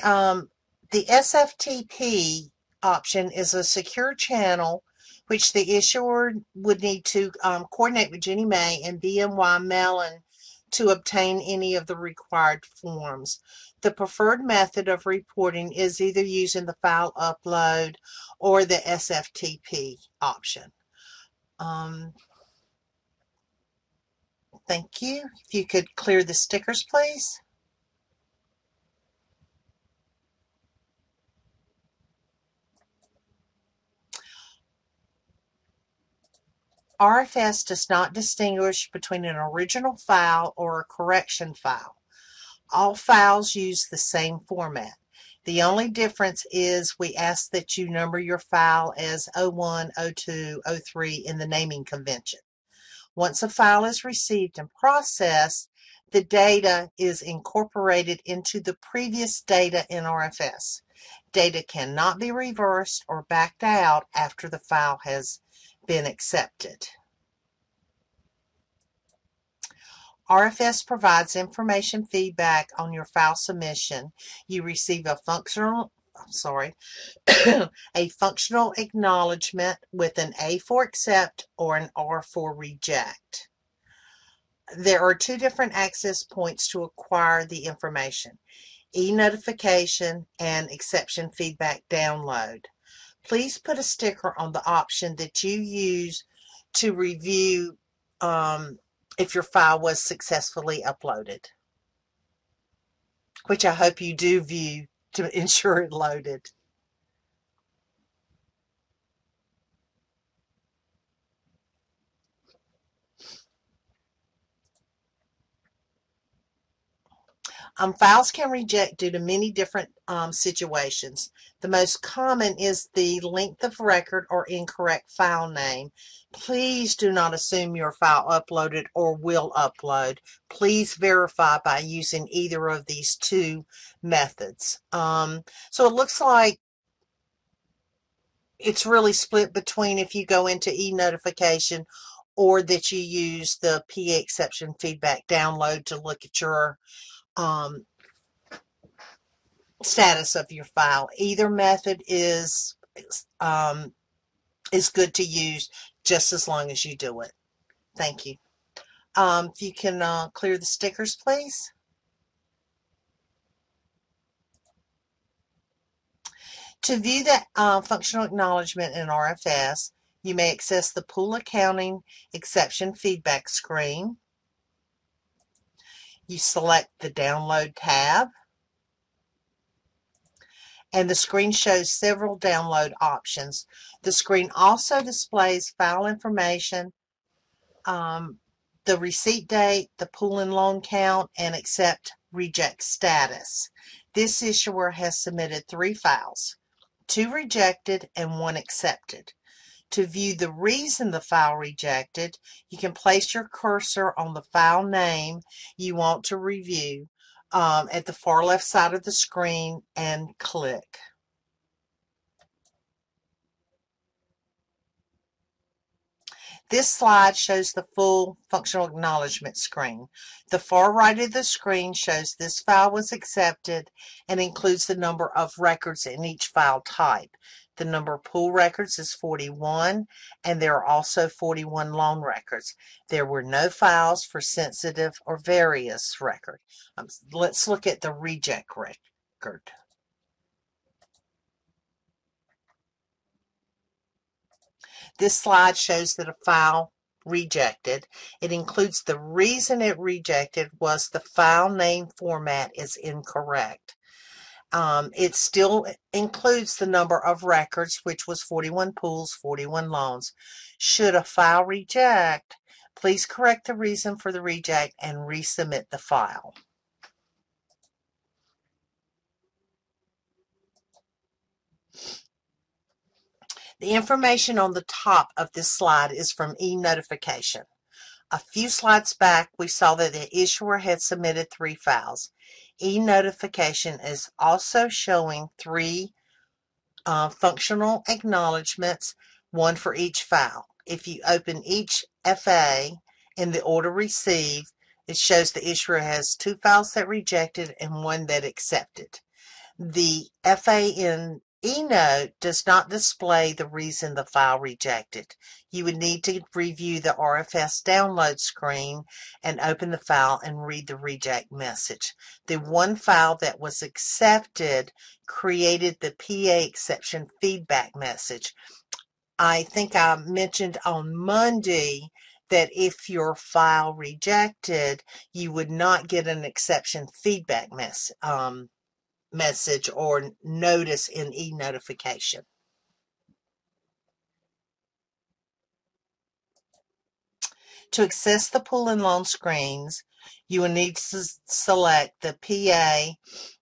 SFTP option is a secure channel which the issuer would need to coordinate with Jenny Mae and BNY Mellon to obtain any of the required forms. The preferred method of reporting is either using the file upload or the SFTP option. Thank you. If you could clear the stickers, please. RFS does not distinguish between an original file or a correction file. All files use the same format. The only difference is we ask that you number your file as 01, 02, 03 in the naming convention. Once a file is received and processed, the data is incorporated into the previous data in RFS. Data cannot be reversed or backed out after the file has been accepted. RFS provides information feedback on your file submission. You receive a functional acknowledgement with an A for accept or an R for reject. There are 2 different access points to acquire the information: e-notification and exception feedback download. Please put a sticker on the option that you use to review if your file was successfully uploaded, which I hope you do view to ensure it loaded. Files can reject due to many different situations. The most common is the length of record or incorrect file name. Please do not assume your file uploaded or will upload. Please verify by using either of these 2 methods. So it looks like it's really split between if you go into e-notification or that you use the PA exception feedback download to look at your status of your file. Either method is good to use, just as long as you do it. Thank you. If you can clear the stickers, please. To view the functional acknowledgement in RFS, you may access the Pool Accounting Exception Feedback screen. You select the Download tab, and the screen shows several download options. The screen also displays file information, the receipt date, the pool and loan count, and accept reject status. This issuer has submitted 3 files, 2 rejected and 1 accepted. To view the reason the file rejected, you can place your cursor on the file name you want to review at the far left side of the screen and click. This slide shows the full functional acknowledgement screen. The far right of the screen shows this file was accepted and includes the number of records in each file type. The number of pool records is 41, and there are also 41 loan records. There were no files for sensitive or various record. Let's look at the reject record. This slide shows that a file rejected. It includes the reason it rejected was the file name format is incorrect. It still includes the number of records, which was 41 pools, 41 loans. Should a file reject, please correct the reason for the reject and resubmit the file. The information on the top of this slide is from e-notification. A few slides back, we saw that the issuer had submitted 3 files. E-notification is also showing 3 functional acknowledgements, 1 for each file. If you open each FA in the order received, it shows the issuer has 2 files that rejected and 1 that accepted. The FA in eNote does not display the reason the file rejected. You would need to review the RFS download screen and open the file and read the reject message. The 1 file that was accepted created the PA exception feedback message. I think I mentioned on Monday that if your file rejected, you would not get an exception feedback message or notice in e-notification. To access the pool and loan screens, you will need to select the PA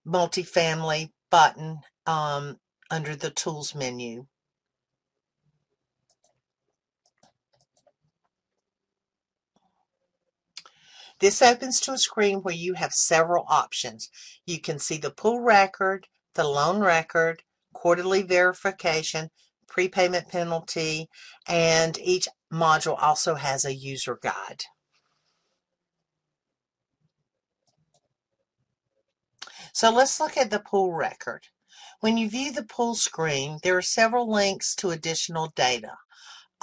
Multifamily button under the Tools menu. This opens to a screen where you have several options. You can see the pool record, the loan record, quarterly verification, prepayment penalty, and each module also has a user guide. So let's look at the pool record. When you view the pool screen, there are several links to additional data.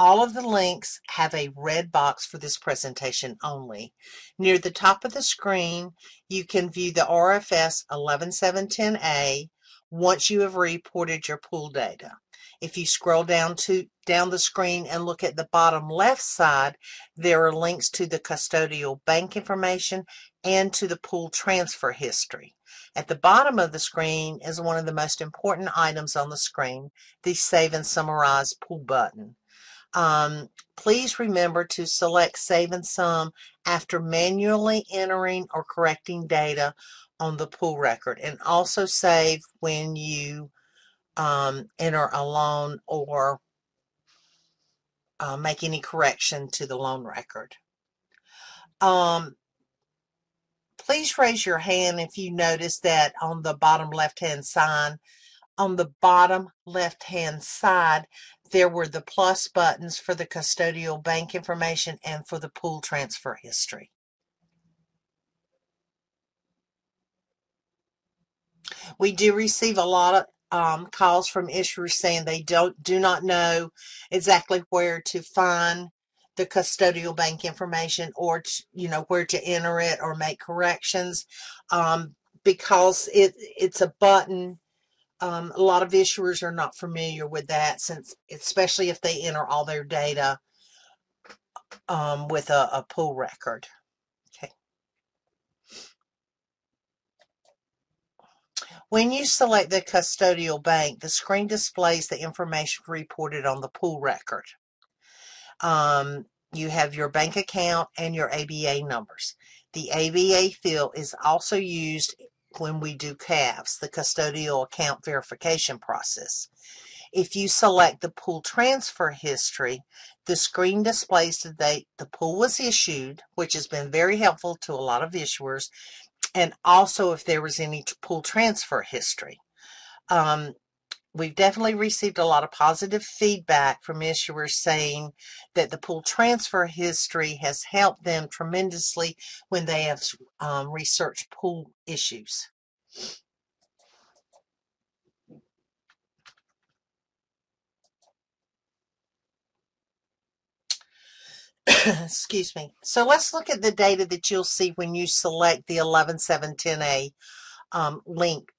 All of the links have a red box for this presentation only. Near the top of the screen, you can view the RFS 11710A once you have reported your pool data. If you scroll down the screen and look at the bottom left side, there are links to the custodial bank information and to the pool transfer history. At the bottom of the screen is one of the most important items on the screen, the Save and Summarize Pool button. Please remember to select Save and Sum after manually entering or correcting data on the pool record, and also save when you enter a loan or make any correction to the loan record. Please raise your hand if you notice that on the bottom left-hand side on the bottom left-hand side, there were the plus buttons for the custodial bank information and for the pool transfer history. We do receive a lot of calls from issuers saying they do not know exactly where to find the custodial bank information, or where to enter it or make corrections, because it's a button. A lot of issuers are not familiar with that, especially if they enter all their data with a pool record. Okay. When you select the custodial bank, the screen displays the information reported on the pool record. You have your bank account and your ABA numbers. The ABA field is also used when we do CAVs, the custodial account verification process. If you select the pool transfer history, the screen displays the date the pool was issued, which has been very helpful to a lot of issuers, and also if there was any pool transfer history. We've definitely received a lot of positive feedback from issuers saying that the pool transfer history has helped them tremendously when they have researched pool issues. Excuse me. So let's look at the data that you'll see when you select the 11710A link.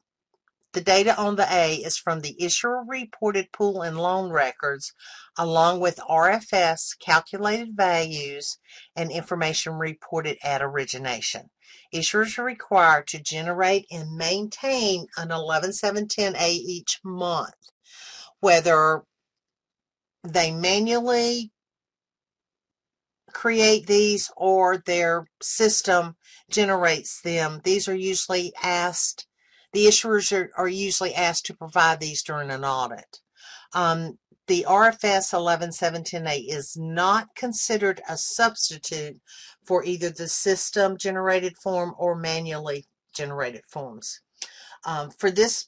The data on the A is from the issuer reported pool and loan records, along with RFS, calculated values, and information reported at origination. Issuers are required to generate and maintain an 11710A each month, whether they manually create these or their system generates them. These are usually asked, the issuers are usually asked to provide these during an audit. The RFS 11710A is not considered a substitute for either the system generated form or manually generated forms. For this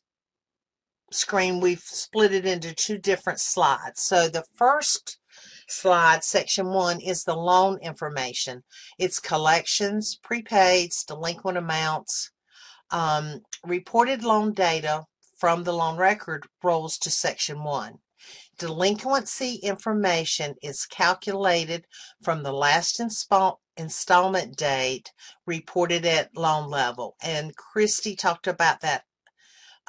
screen, we've split it into two different slides. So the first slide, section 1, is the loan information. It's collections, prepaids, delinquent amounts. Reported loan data from the loan record rolls to section 1. Delinquency information is calculated from the last installment date reported at loan level. And Christy talked about that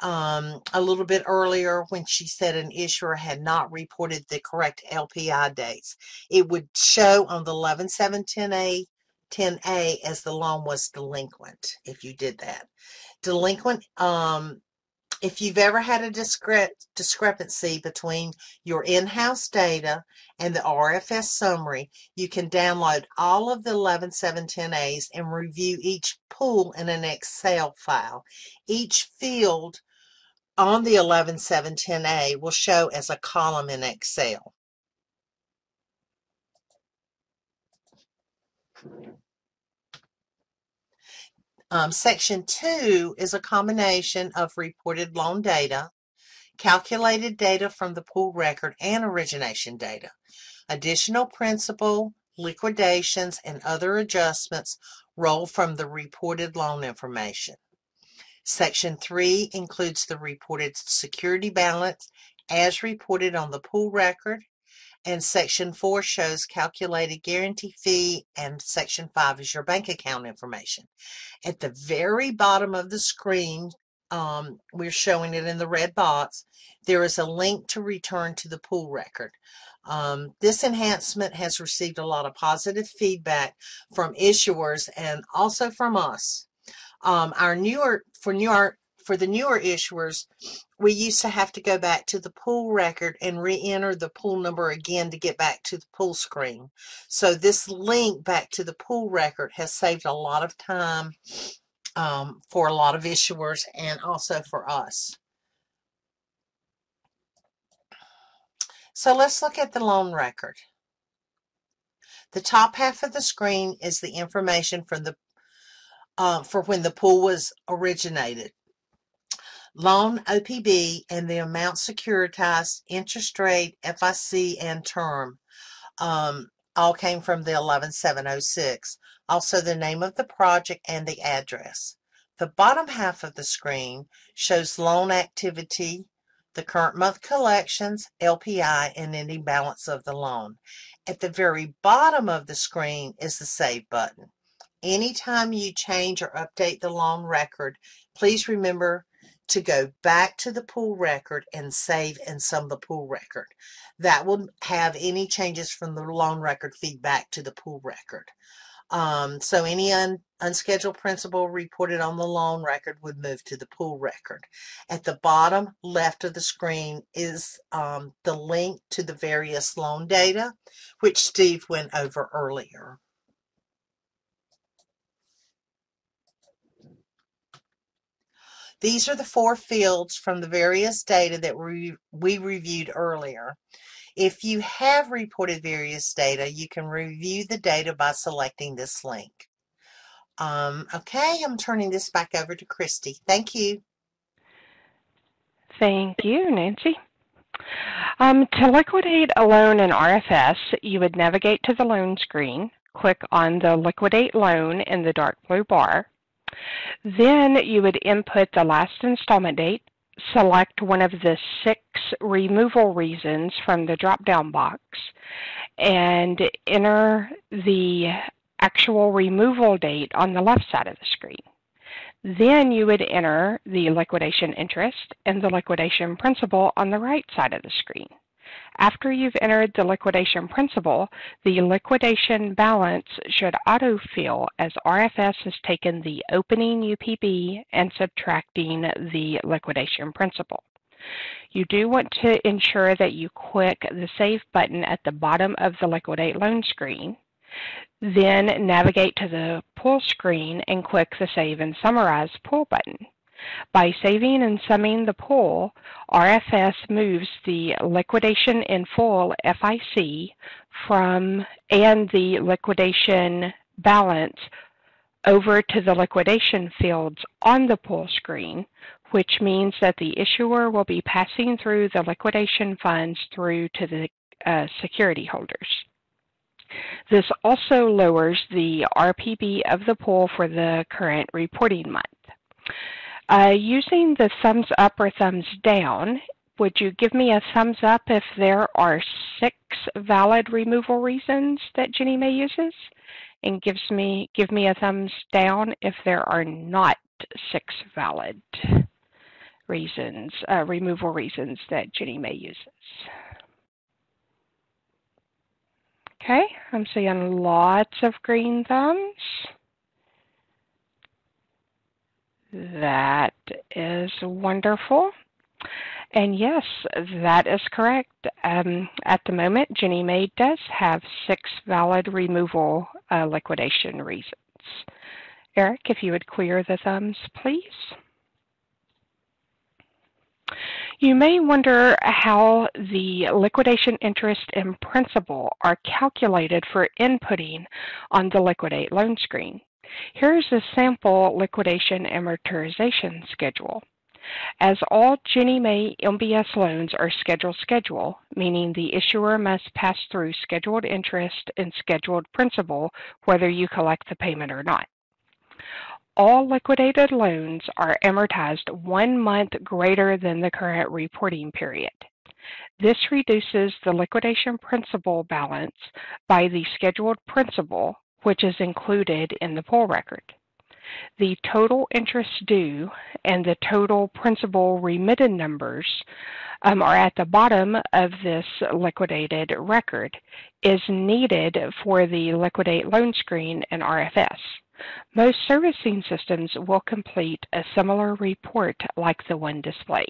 a little bit earlier when she said an issuer had not reported the correct LPI dates. It would show on the 11710A as the loan was delinquent if you did that. Delinquent, if you've ever had a discrepancy between your in-house data and the RFS summary, you can download all of the 11710As and review each pool in an Excel file. Each field on the 11710A will show as a column in Excel. Section 2 is a combination of reported loan data, calculated data from the pool record, and origination data. Additional principal, liquidations, and other adjustments roll from the reported loan information. Section 3 includes the reported security balance as reported on the pool record, and Section 4 shows calculated guarantee fee, and Section 5 is your bank account information. At the very bottom of the screen, we're showing it in the red box, there is a link to return to the pool record. This enhancement has received a lot of positive feedback from issuers and also from us. For the newer issuers, we used to have to go back to the pool record and re-enter the pool number again to get back to the pool screen. So this link back to the pool record has saved a lot of time for a lot of issuers and also for us. So let's look at the loan record. The top half of the screen is the information for when the pool was originated. Loan OPB and the amount securitized, interest rate, FIC, and term all came from the 11706. Also the name of the project and the address. The bottom half of the screen shows loan activity, the current month collections, LPI, and any balance of the loan. At the very bottom of the screen is the Save button. Anytime you change or update the loan record, please remember to go back to the pool record and save in some of the pool record. That will have any changes from the loan record feedback to the pool record. So any unscheduled principal reported on the loan record would move to the pool record. At the bottom left of the screen is the link to the various loan data, which Steve went over earlier. These are the 4 fields from the various data that we reviewed earlier. If you have reported various data, you can review the data by selecting this link. Okay, I'm turning this back over to Christy. Thank you. Thank you, Nancy. To liquidate a loan in RFS, you would navigate to the loan screen, click on the Liquidate Loan in the dark blue bar. Then you would input the last installment date, select one of the 6 removal reasons from the drop-down box, and enter the actual removal date on the left side of the screen. Then you would enter the liquidation interest and the liquidation principal on the right side of the screen. After you've entered the liquidation principal, the liquidation balance should autofill as RFS has taken the opening UPB and subtracting the liquidation principal. You do want to ensure that you click the Save button at the bottom of the Liquidate Loan screen. Then navigate to the Pool screen and click the Save and Summarize Pool button. By saving and summing the pool, RFS moves the liquidation in full FIC and the liquidation balance over to the liquidation fields on the pool screen, which means that the issuer will be passing through the liquidation funds through to the security holders. This also lowers the RPB of the pool for the current reporting month. Using the thumbs up or thumbs down, would you give me a thumbs up if there are 6 valid removal reasons that Ginnie Mae uses? And give me a thumbs down if there are not 6 valid reasons, removal reasons that Ginnie Mae uses. Okay, I'm seeing lots of green thumbs. That is wonderful. And yes, that is correct. At the moment, Ginnie Mae does have 6 valid removal liquidation reasons. Eric, if you would clear the thumbs, please. You may wonder how the liquidation interest and principal are calculated for inputting on the Liquidate Loan screen. Here's a sample liquidation amortization schedule. As all Ginnie Mae MBS loans are schedule, meaning the issuer must pass through scheduled interest and scheduled principal whether you collect the payment or not. All liquidated loans are amortized 1 month greater than the current reporting period. This reduces the liquidation principal balance by the scheduled principal, which is included in the pool record. The total interest due and the total principal remitted numbers are at the bottom of this liquidated record, is needed for the Liquidate Loan screen in RFS. Most servicing systems will complete a similar report like the one displayed.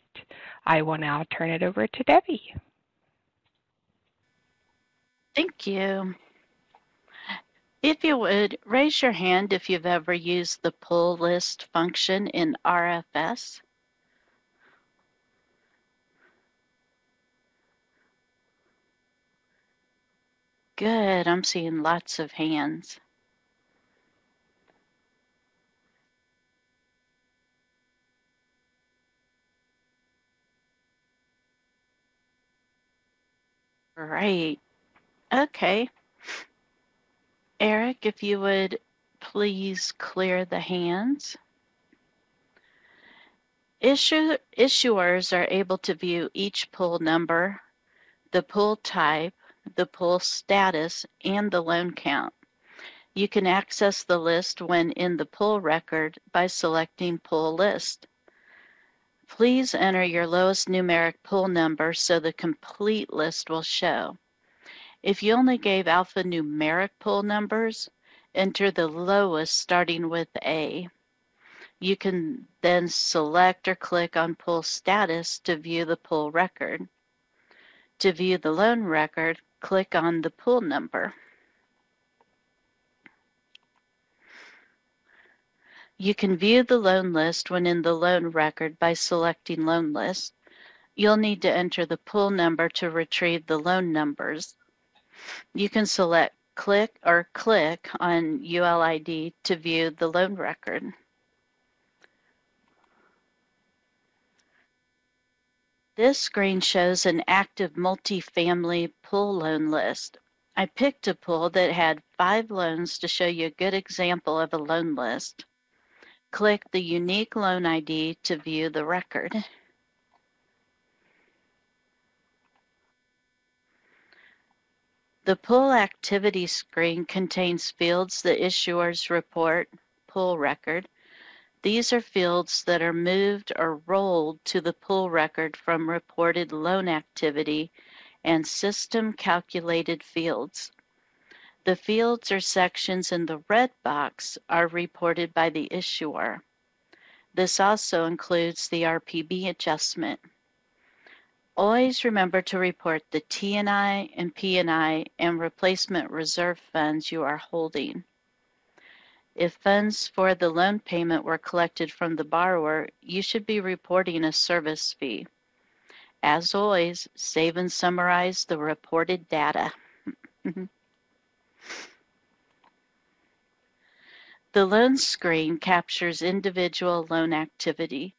I will now turn it over to Debbie. Thank you. If you would, raise your hand if you've ever used the pull list function in RFS. Good, I'm seeing lots of hands. Right. Okay. Eric, if you would please clear the hands. Issuers are able to view each pool number, the pool type, the pool status, and the loan count. You can access the list when in the pool record by selecting Pool List. Please enter your lowest numeric pool number so the complete list will show. If you only gave alphanumeric pool numbers, enter the lowest starting with A. You can then select or click on Pool Status to view the pool record. To view the loan record, click on the pool number. You can view the loan list when in the loan record by selecting Loan List. You'll need to enter the pool number to retrieve the loan numbers. You can select click on ULID to view the loan record. This screen shows an active multifamily pool loan list. I picked a pool that had 5 loans to show you a good example of a loan list. Click the unique loan ID to view the record. The pool activity screen contains fields the issuers report pool record. These are fields that are moved or rolled to the pool record from reported loan activity and system calculated fields. The fields or sections in the red box are reported by the issuer. This also includes the RPB adjustment. Always remember to report the T&I and P&I and replacement reserve funds you are holding. If funds for the loan payment were collected from the borrower, you should be reporting a service fee. As always, save and summarize the reported data. The loan screen captures individual loan activity.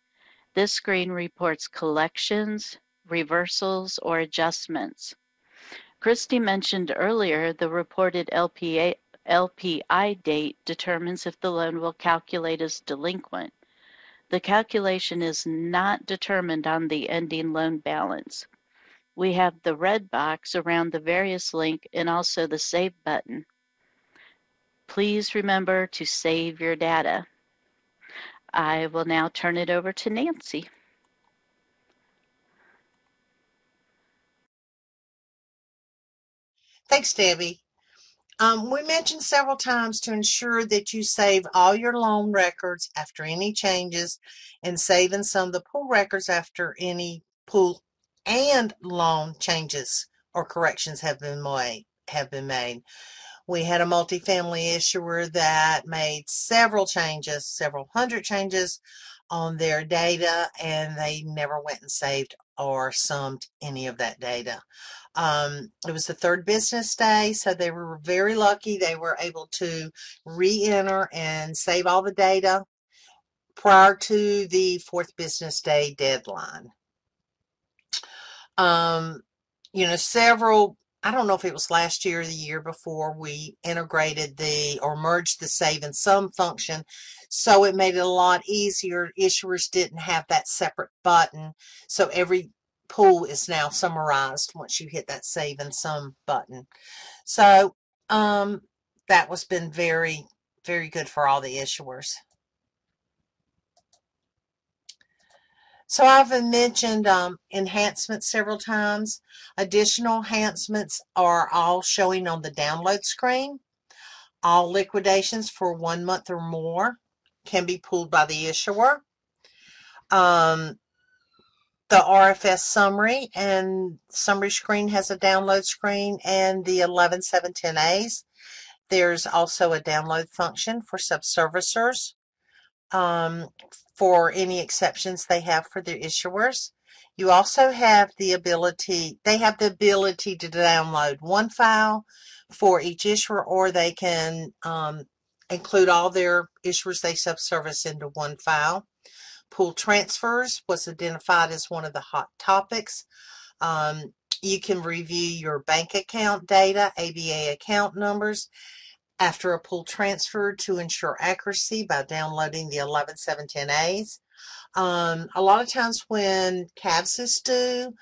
This screen reports collections, reversals, or adjustments. Christy mentioned earlier the reported LPI date determines if the loan will calculate as delinquent. The calculation is not determined on the ending loan balance. We have the red box around the various link and also the Save button. Please remember to save your data. I will now turn it over to Nancy. Thanks, Debbie. We mentioned several times to ensure that you save all your loan records after any changes and saving some of the pool records after any pool and loan changes or corrections have been made. We had a multifamily issuer that made several changes, several hundred changes on their data, and they never went and saved or summed any of that data. It was the 3rd business day, so they were very lucky. They were able to re-enter and save all the data prior to the 4th business day deadline. I don't know if it was last year or the year before, we integrated or merged the save and sum function, so it made it a lot easier. Issuers didn't have that separate button, so every pool is now summarized once you hit that save and sum button. So that was been very, very good for all the issuers. So I've mentioned enhancements several times. Additional enhancements are all showing on the download screen. All liquidations for 1 month or more can be pulled by the issuer. The RFS summary and summary screen has a download screen, and the 11710As. There's also a download function for subservicers for any exceptions they have for their issuers. You also have the ability, to download one file for each issuer, or they can include all their issuers they subservice into one file. Pool transfers was identified as one of the hot topics. You can review your bank account data, ABA account numbers, after a pool transfer to ensure accuracy by downloading the 11710As. A lot of times when CAVs is due,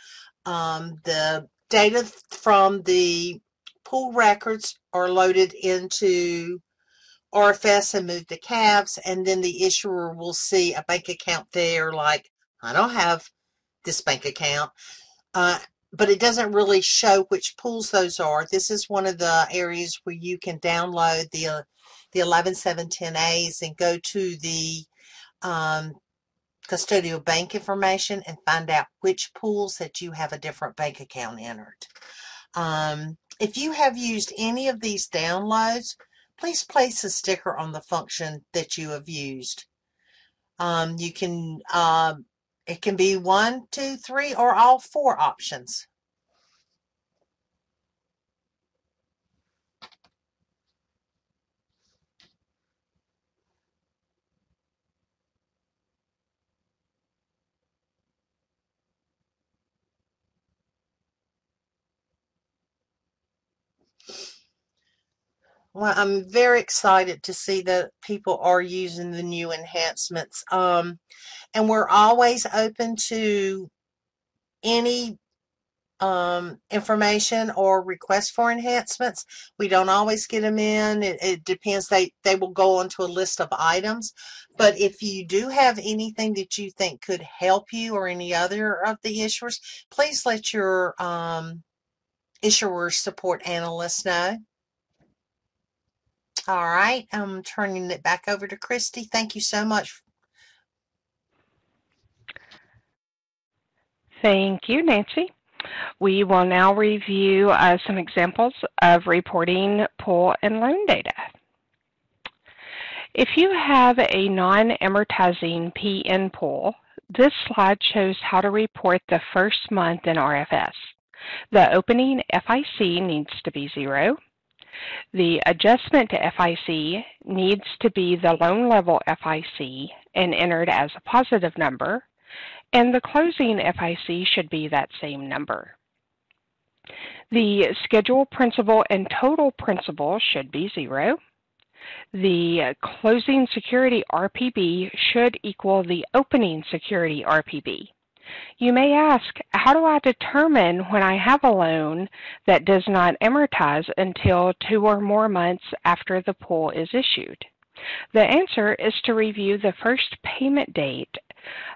the data from the pool records are loaded into RFS and moved to CAVs, and then the issuer will see a bank account there like, I don't have this bank account. But it doesn't really show which pools those are. This is one of the areas where you can download the 11710As and go to the custodial bank information and find out which pools that you have a different bank account entered. If you have used any of these downloads, please place a sticker on the function that you have used. You can it can be 1, 2, 3, or all 4 options. Well, I'm very excited to see that people are using the new enhancements. And we're always open to any information or requests for enhancements. We don't always get them in. It depends. They will go onto a list of items. But if you do have anything that you think could help you or any other of the issuers, please let your issuer support analyst know. All right, I'm turning it back over to Christy. Thank you so much. Thank you, Nancy. We will now review some examples of reporting pool and loan data. If you have a non-amortizing PN pool, this slide shows how to report the first month in RFS. The opening FIC needs to be 0. The adjustment to FIC needs to be the loan level FIC and entered as a positive number, and the closing FIC should be that same number. The scheduled principal and total principal should be 0. The closing security RPB should equal the opening security RPB. You may ask, how do I determine when I have a loan that does not amortize until 2 or more months after the pool is issued? The answer is to review the first payment date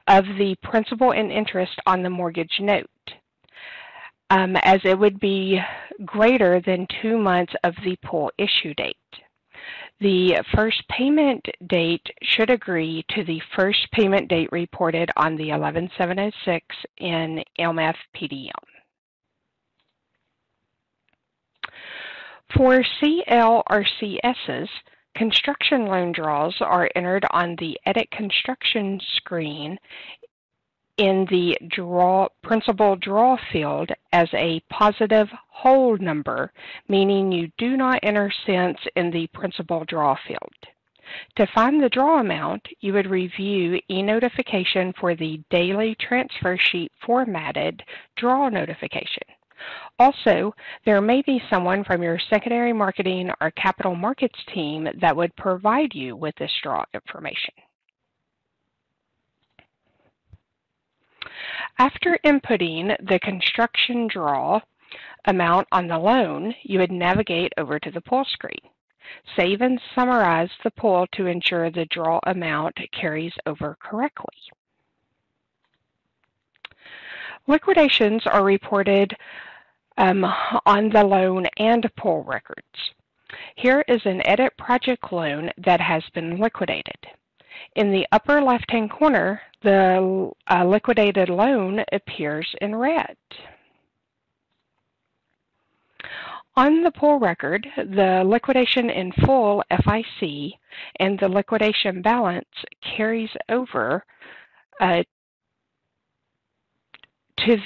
of the principal and interest on the mortgage note, as it would be greater than 2 months of the pool issue date. The first payment date should agree to the first payment date reported on the 11706 in LMF PDM. For CL or CSs, construction loan draws are entered on the Edit Construction screen in the principal draw field as a positive whole number, meaning you do not enter cents in the principal draw field. To find the draw amount, you would review e-notification for the daily transfer sheet formatted draw notification. Also, there may be someone from your secondary marketing or capital markets team that would provide you with this draw information. After inputting the construction draw amount on the loan, you would navigate over to the pool screen. Save and summarize the pool to ensure the draw amount carries over correctly. Liquidations are reported on the loan and pool records. Here is an edit project loan that has been liquidated. In the upper left-hand corner, the liquidated loan appears in red. On the pool record, the liquidation in full FIC and the liquidation balance carries over to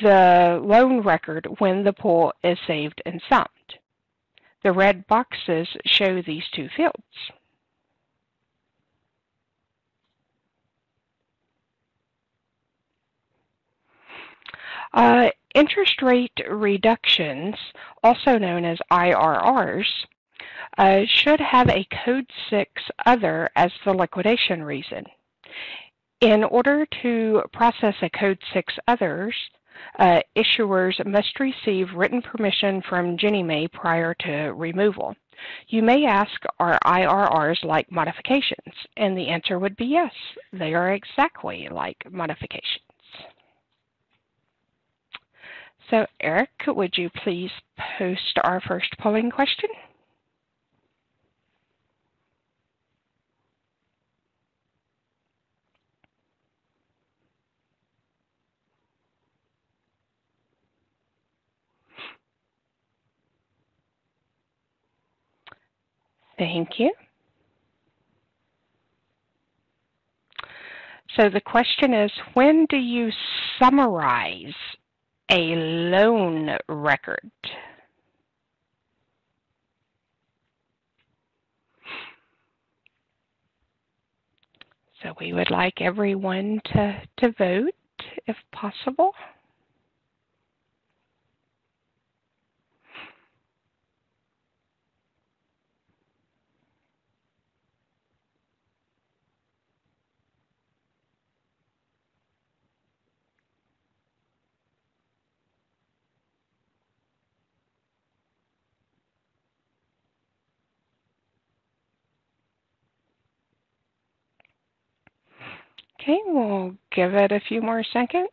the loan record when the pool is saved and summed. The red boxes show these two fields. Interest rate reductions, also known as IRRs, should have a Code 6 other as the liquidation reason. In order to process a Code 6 others, issuers must receive written permission from Ginnie Mae prior to removal. You may ask, are IRRs like modifications? And the answer would be yes, they are exactly like modifications. So Eric, would you please post our first polling question? Thank you. So the question is, when do you summarize a loan record? So we would like everyone to vote if possible. Okay, we'll give it a few more seconds.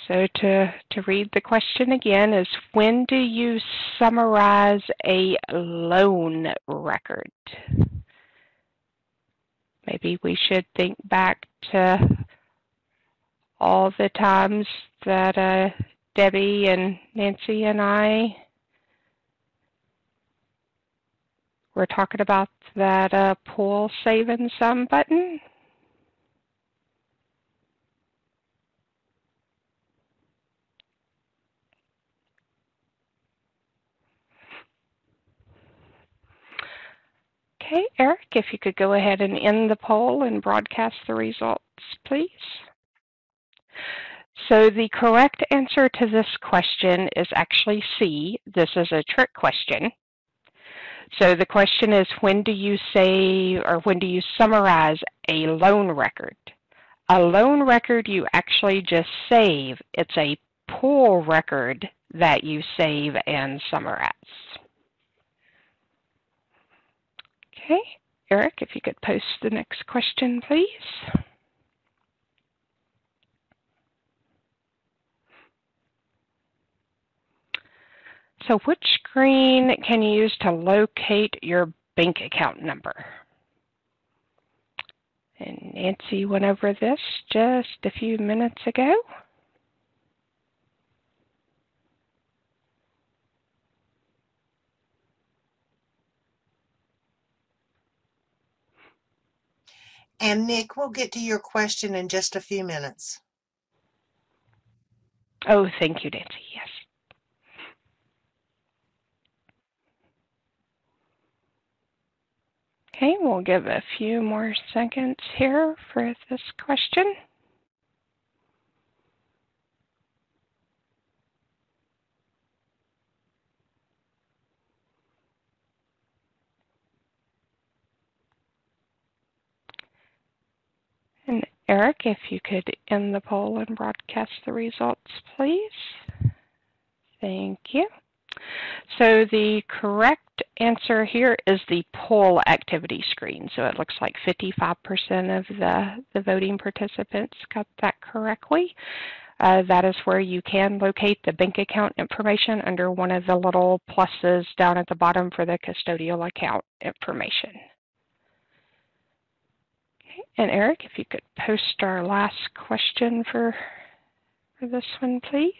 So to read the question again is, when do you summarize a loan record? Maybe we should think back to all the times that Debbie and Nancy and I were talking about that pool saving some button. Okay, Eric, if you could go ahead and end the poll and broadcast the results, please. So the correct answer to this question is actually C. This is a trick question. So the question is, when do you say, or when do you summarize a loan record? A loan record you actually just save. It's a pool record that you save and summarize. Okay, Eric, if you could post the next question, please. So which screen can you use to locate your bank account number? And Nancy went over this just a few minutes ago. And Nick, we'll get to your question in just a few minutes. Oh, thank you, Nancy. Yes. Okay, we'll give a few more seconds here for this question. And Eric, if you could end the poll and broadcast the results, please. Thank you. So the correct answer here is the poll activity screen. So it looks like 55% of the voting participants got that correctly. That is where you can locate the bank account information under one of the little pluses down at the bottom for the custodial account information. Okay. And Eric, if you could post our last question for this one, please.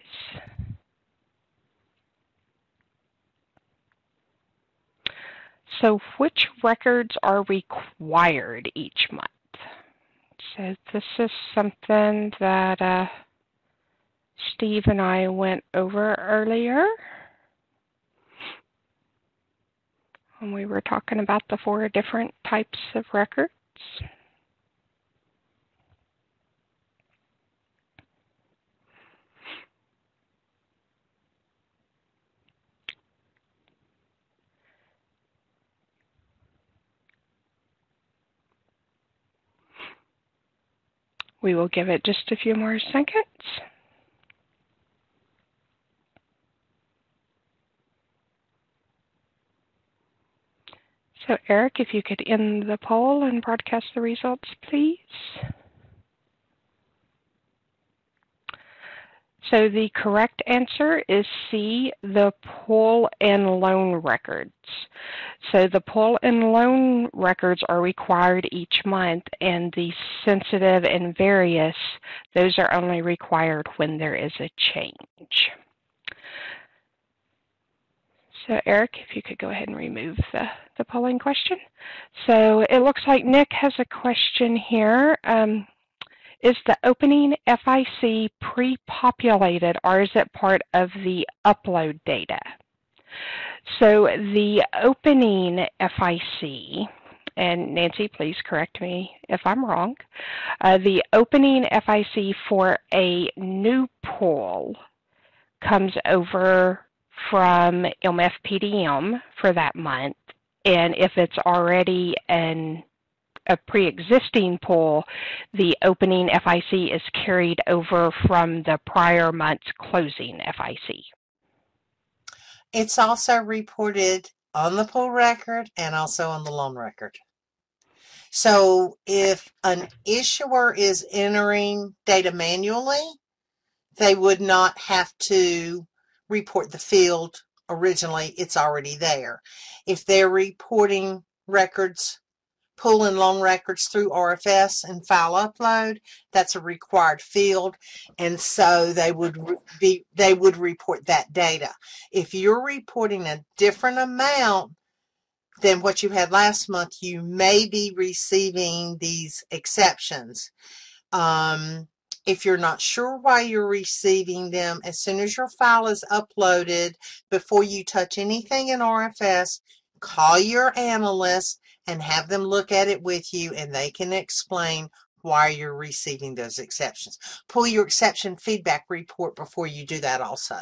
So which records are required each month? So this is something that Steve and I went over earlier when we were talking about the 4 different types of records. We will give it just a few more seconds. So Eric, if you could end the poll and broadcast the results, please. So the correct answer is C, the pull and loan records. So the pull and loan records are required each month, and the sensitive and various, those are only required when there is a change. So Eric, if you could go ahead and remove the polling question. So it looks like Nick has a question here. Is the opening FIC pre-populated, or is it part of the upload data? So the opening FIC, and Nancy, please correct me if I'm wrong, the opening FIC for a new pool comes over from MFPDM for that month, and if it's already a pre-existing pool, the opening FIC is carried over from the prior month's closing FIC. It's also reported on the pool record and also on the loan record. So if an issuer is entering data manually, they would not have to report the field originally. It's already there. If they're reporting records, pool and loan records through RFS and file upload, that's a required field, and so they would report that data. If you're reporting a different amount than what you had last month, you may be receiving these exceptions. If you're not sure why you're receiving them, as soon as your file is uploaded, before you touch anything in RFS, call your analyst and have them look at it with you, and they can explain why you're receiving those exceptions. Pull your exception feedback report before you do that also.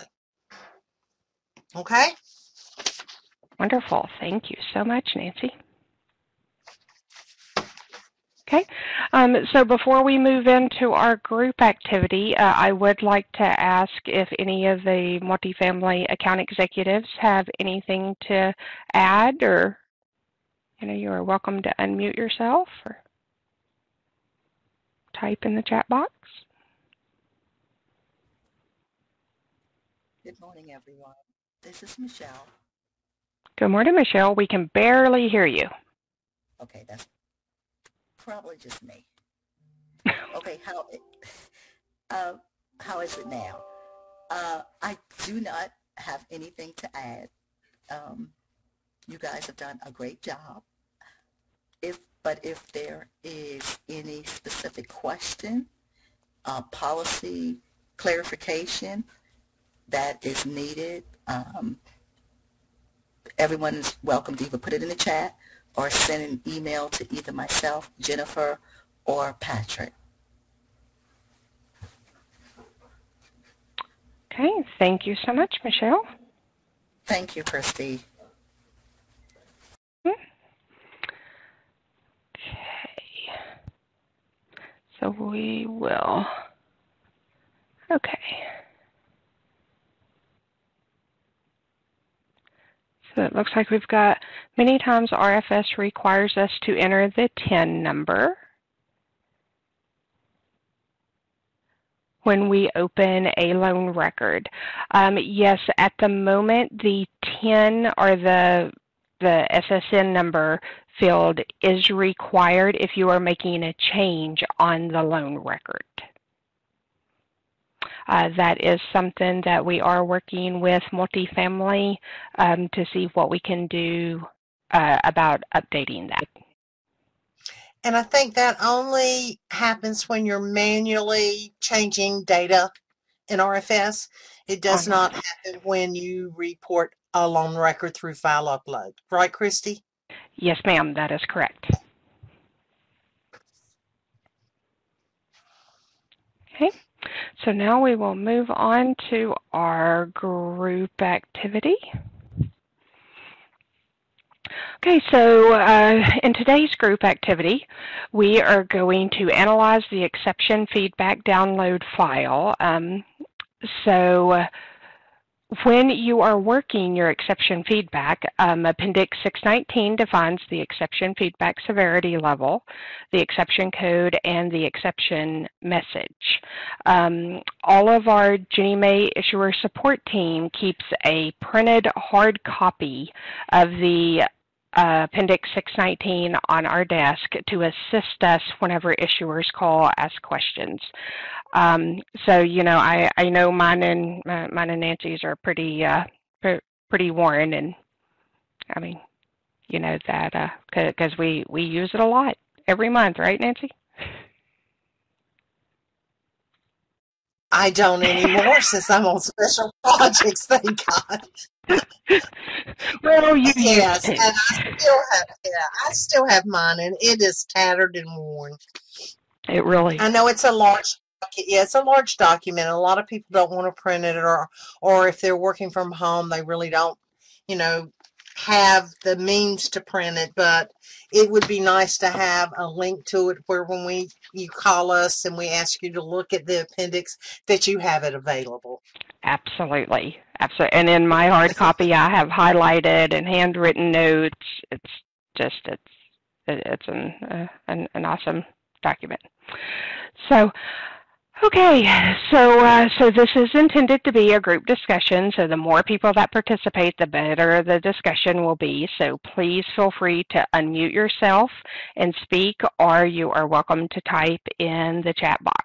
Okay? Wonderful. Thank you so much, Nancy. Okay, so before we move into our group activity, I would like to ask if any of the multifamily account executives have anything to add, or you are welcome to unmute yourself or type in the chat box. Good morning, everyone. This is Michelle. Good morning, Michelle. We can barely hear you. Okay, that's probably just me. Okay, how is it now? I do not have anything to add. You guys have done a great job. But if there is any specific question, policy clarification that is needed, everyone is welcome to either put it in the chat or send an email to either myself, Jennifer, or Patrick. Okay, thank you so much, Michelle. Thank you, Christy. Okay, so we will, okay. So it looks like we've got many times RFS requires us to enter the TIN number when we open a loan record. Yes, at the moment, the TIN or the SSN number field is required if you are making a change on the loan record. That is something that we are working with Multifamily to see what we can do about updating that. And I think that only happens when you're manually changing data in RFS. It does not happen when you report a loan record through file upload. Right, Christy? Yes, ma'am, that is correct. Okay, so now we will move on to our group activity. Okay, so in today's group activity, we are going to analyze the exception feedback download file. So when you are working your exception feedback, Appendix 619 defines the exception feedback severity level, the exception code, and the exception message. All of our Ginnie Mae issuer support team keeps a printed hard copy of the Appendix 619 on our desk to assist us whenever issuers call, ask questions. So, you know, I know mine and Nancy's are pretty worn, and I mean, you know that because we use it a lot every month, right, Nancy? I don't anymore since I'm on special projects, thank God. Well, you used Yes, to. and I still have mine, and it is tattered and worn. It really. I know it's a large, yeah, it's a large document. A lot of people don't want to print it, or if they're working from home, they really don't, you know, have the means to print it. But it would be nice to have a link to it where when you call us and we ask you to look at the appendix, that you have it available. Absolutely, absolutely. And in my hard copy, I have highlighted and handwritten notes. It's just it's an awesome document. So, okay, so this is intended to be a group discussion. So the more people that participate, the better the discussion will be. So please feel free to unmute yourself and speak, or you are welcome to type in the chat box.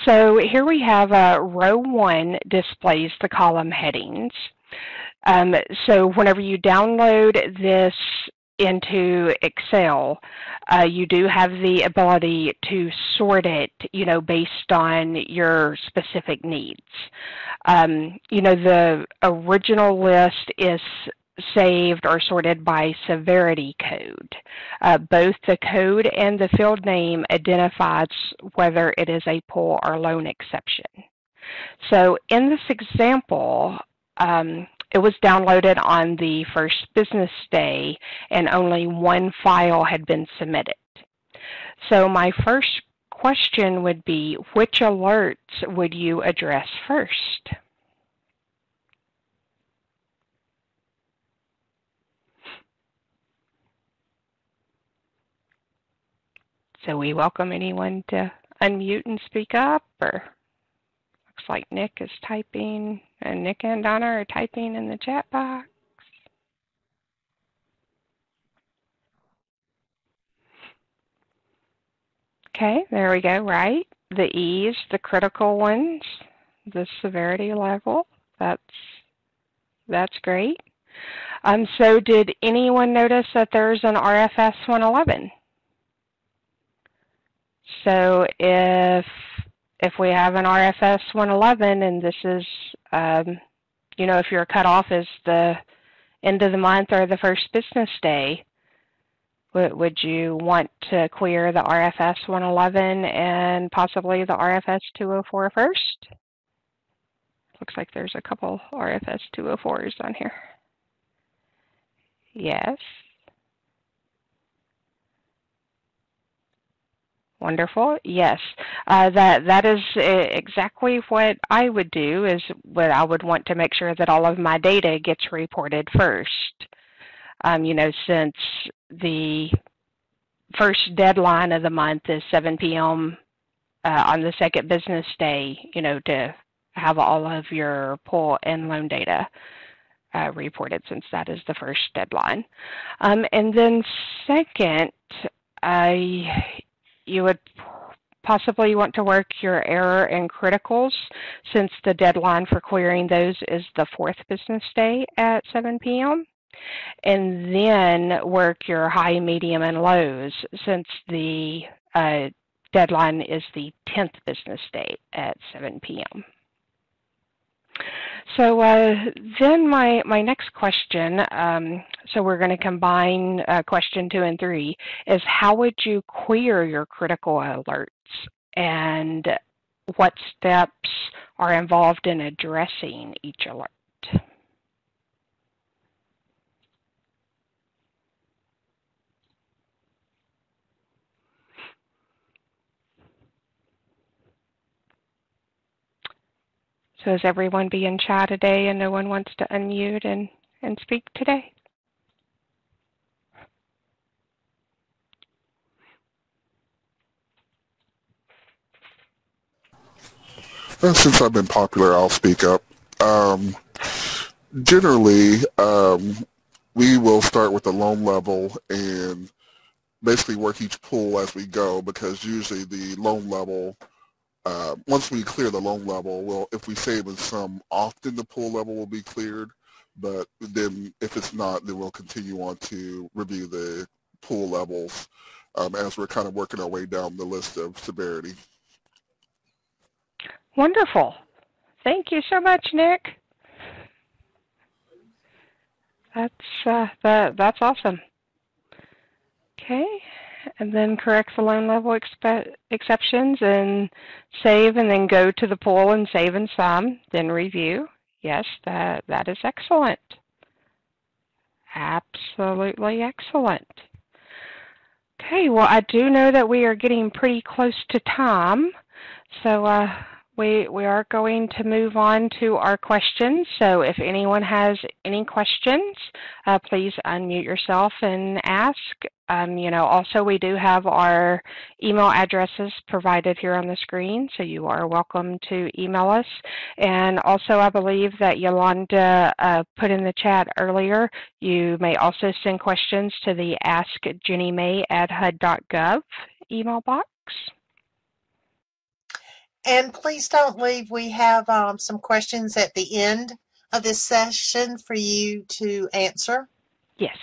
So here we have row 1 displays the column headings. So whenever you download this into Excel, you do have the ability to sort it, you know, based on your specific needs. You know, the original list is saved or sorted by severity code. Both the code and the field name identifies whether it is a pull or loan exception. So in this example, it was downloaded on the first business day and only one file had been submitted. So my first question would be, which alerts would you address first? So we welcome anyone to unmute and speak up, or looks like Nick is typing, and Nick and Donna are typing in the chat box. Okay, there we go, right? The E's, the critical ones, the severity level, that's great. So did anyone notice that there's an RFS 111? So if we have an RFS 111 and this is, you know, if your cutoff is the end of the month or the first business day, would you want to clear the RFS 111 and possibly the RFS 204 first? Looks like there's a couple RFS 204s on here. Yes. Wonderful. Yes, that is exactly what I would do. Is what I would want to make sure that all of my data gets reported first. You know, since the first deadline of the month is 7 p.m. On the second business day, you know, to have all of your pull and loan data reported, since that is the first deadline. And then second, you would possibly want to work your error and criticals, since the deadline for clearing those is the fourth business day at 7 p.m. And then work your high, medium, and lows, since the deadline is the 10th business day at 7 p.m. So then my next question, so we're going to combine question 2 and 3, is how would you clear your critical alerts, and what steps are involved in addressing each alert? So is everyone being shy today and no one wants to unmute and speak today? Since I've been popular, I'll speak up. Generally, we will start with the loan level and basically work each pool as we go, because usually the loan level, once we clear the loan level, if we save in some, often the pool level will be cleared, but then if it's not, then we'll continue on to review the pool levels as we're kind of working our way down the list of severity. Wonderful. Thank you so much, Nick. That's awesome. Okay, and then correct the loan level exceptions and save, and then go to the pool and save and sum, then review. Yes, that is excellent. Absolutely excellent. Okay, well, I do know that we are getting pretty close to time, so we are going to move on to our questions. So if anyone has any questions, please unmute yourself and ask. Also, we do have our email addresses provided here on the screen, so you are welcome to email us. And also, I believe that Yolanda put in the chat earlier, you may also send questions to the askjennymay@hud.gov email box. And please don't leave. We have some questions at the end of this session for you to answer. Yes,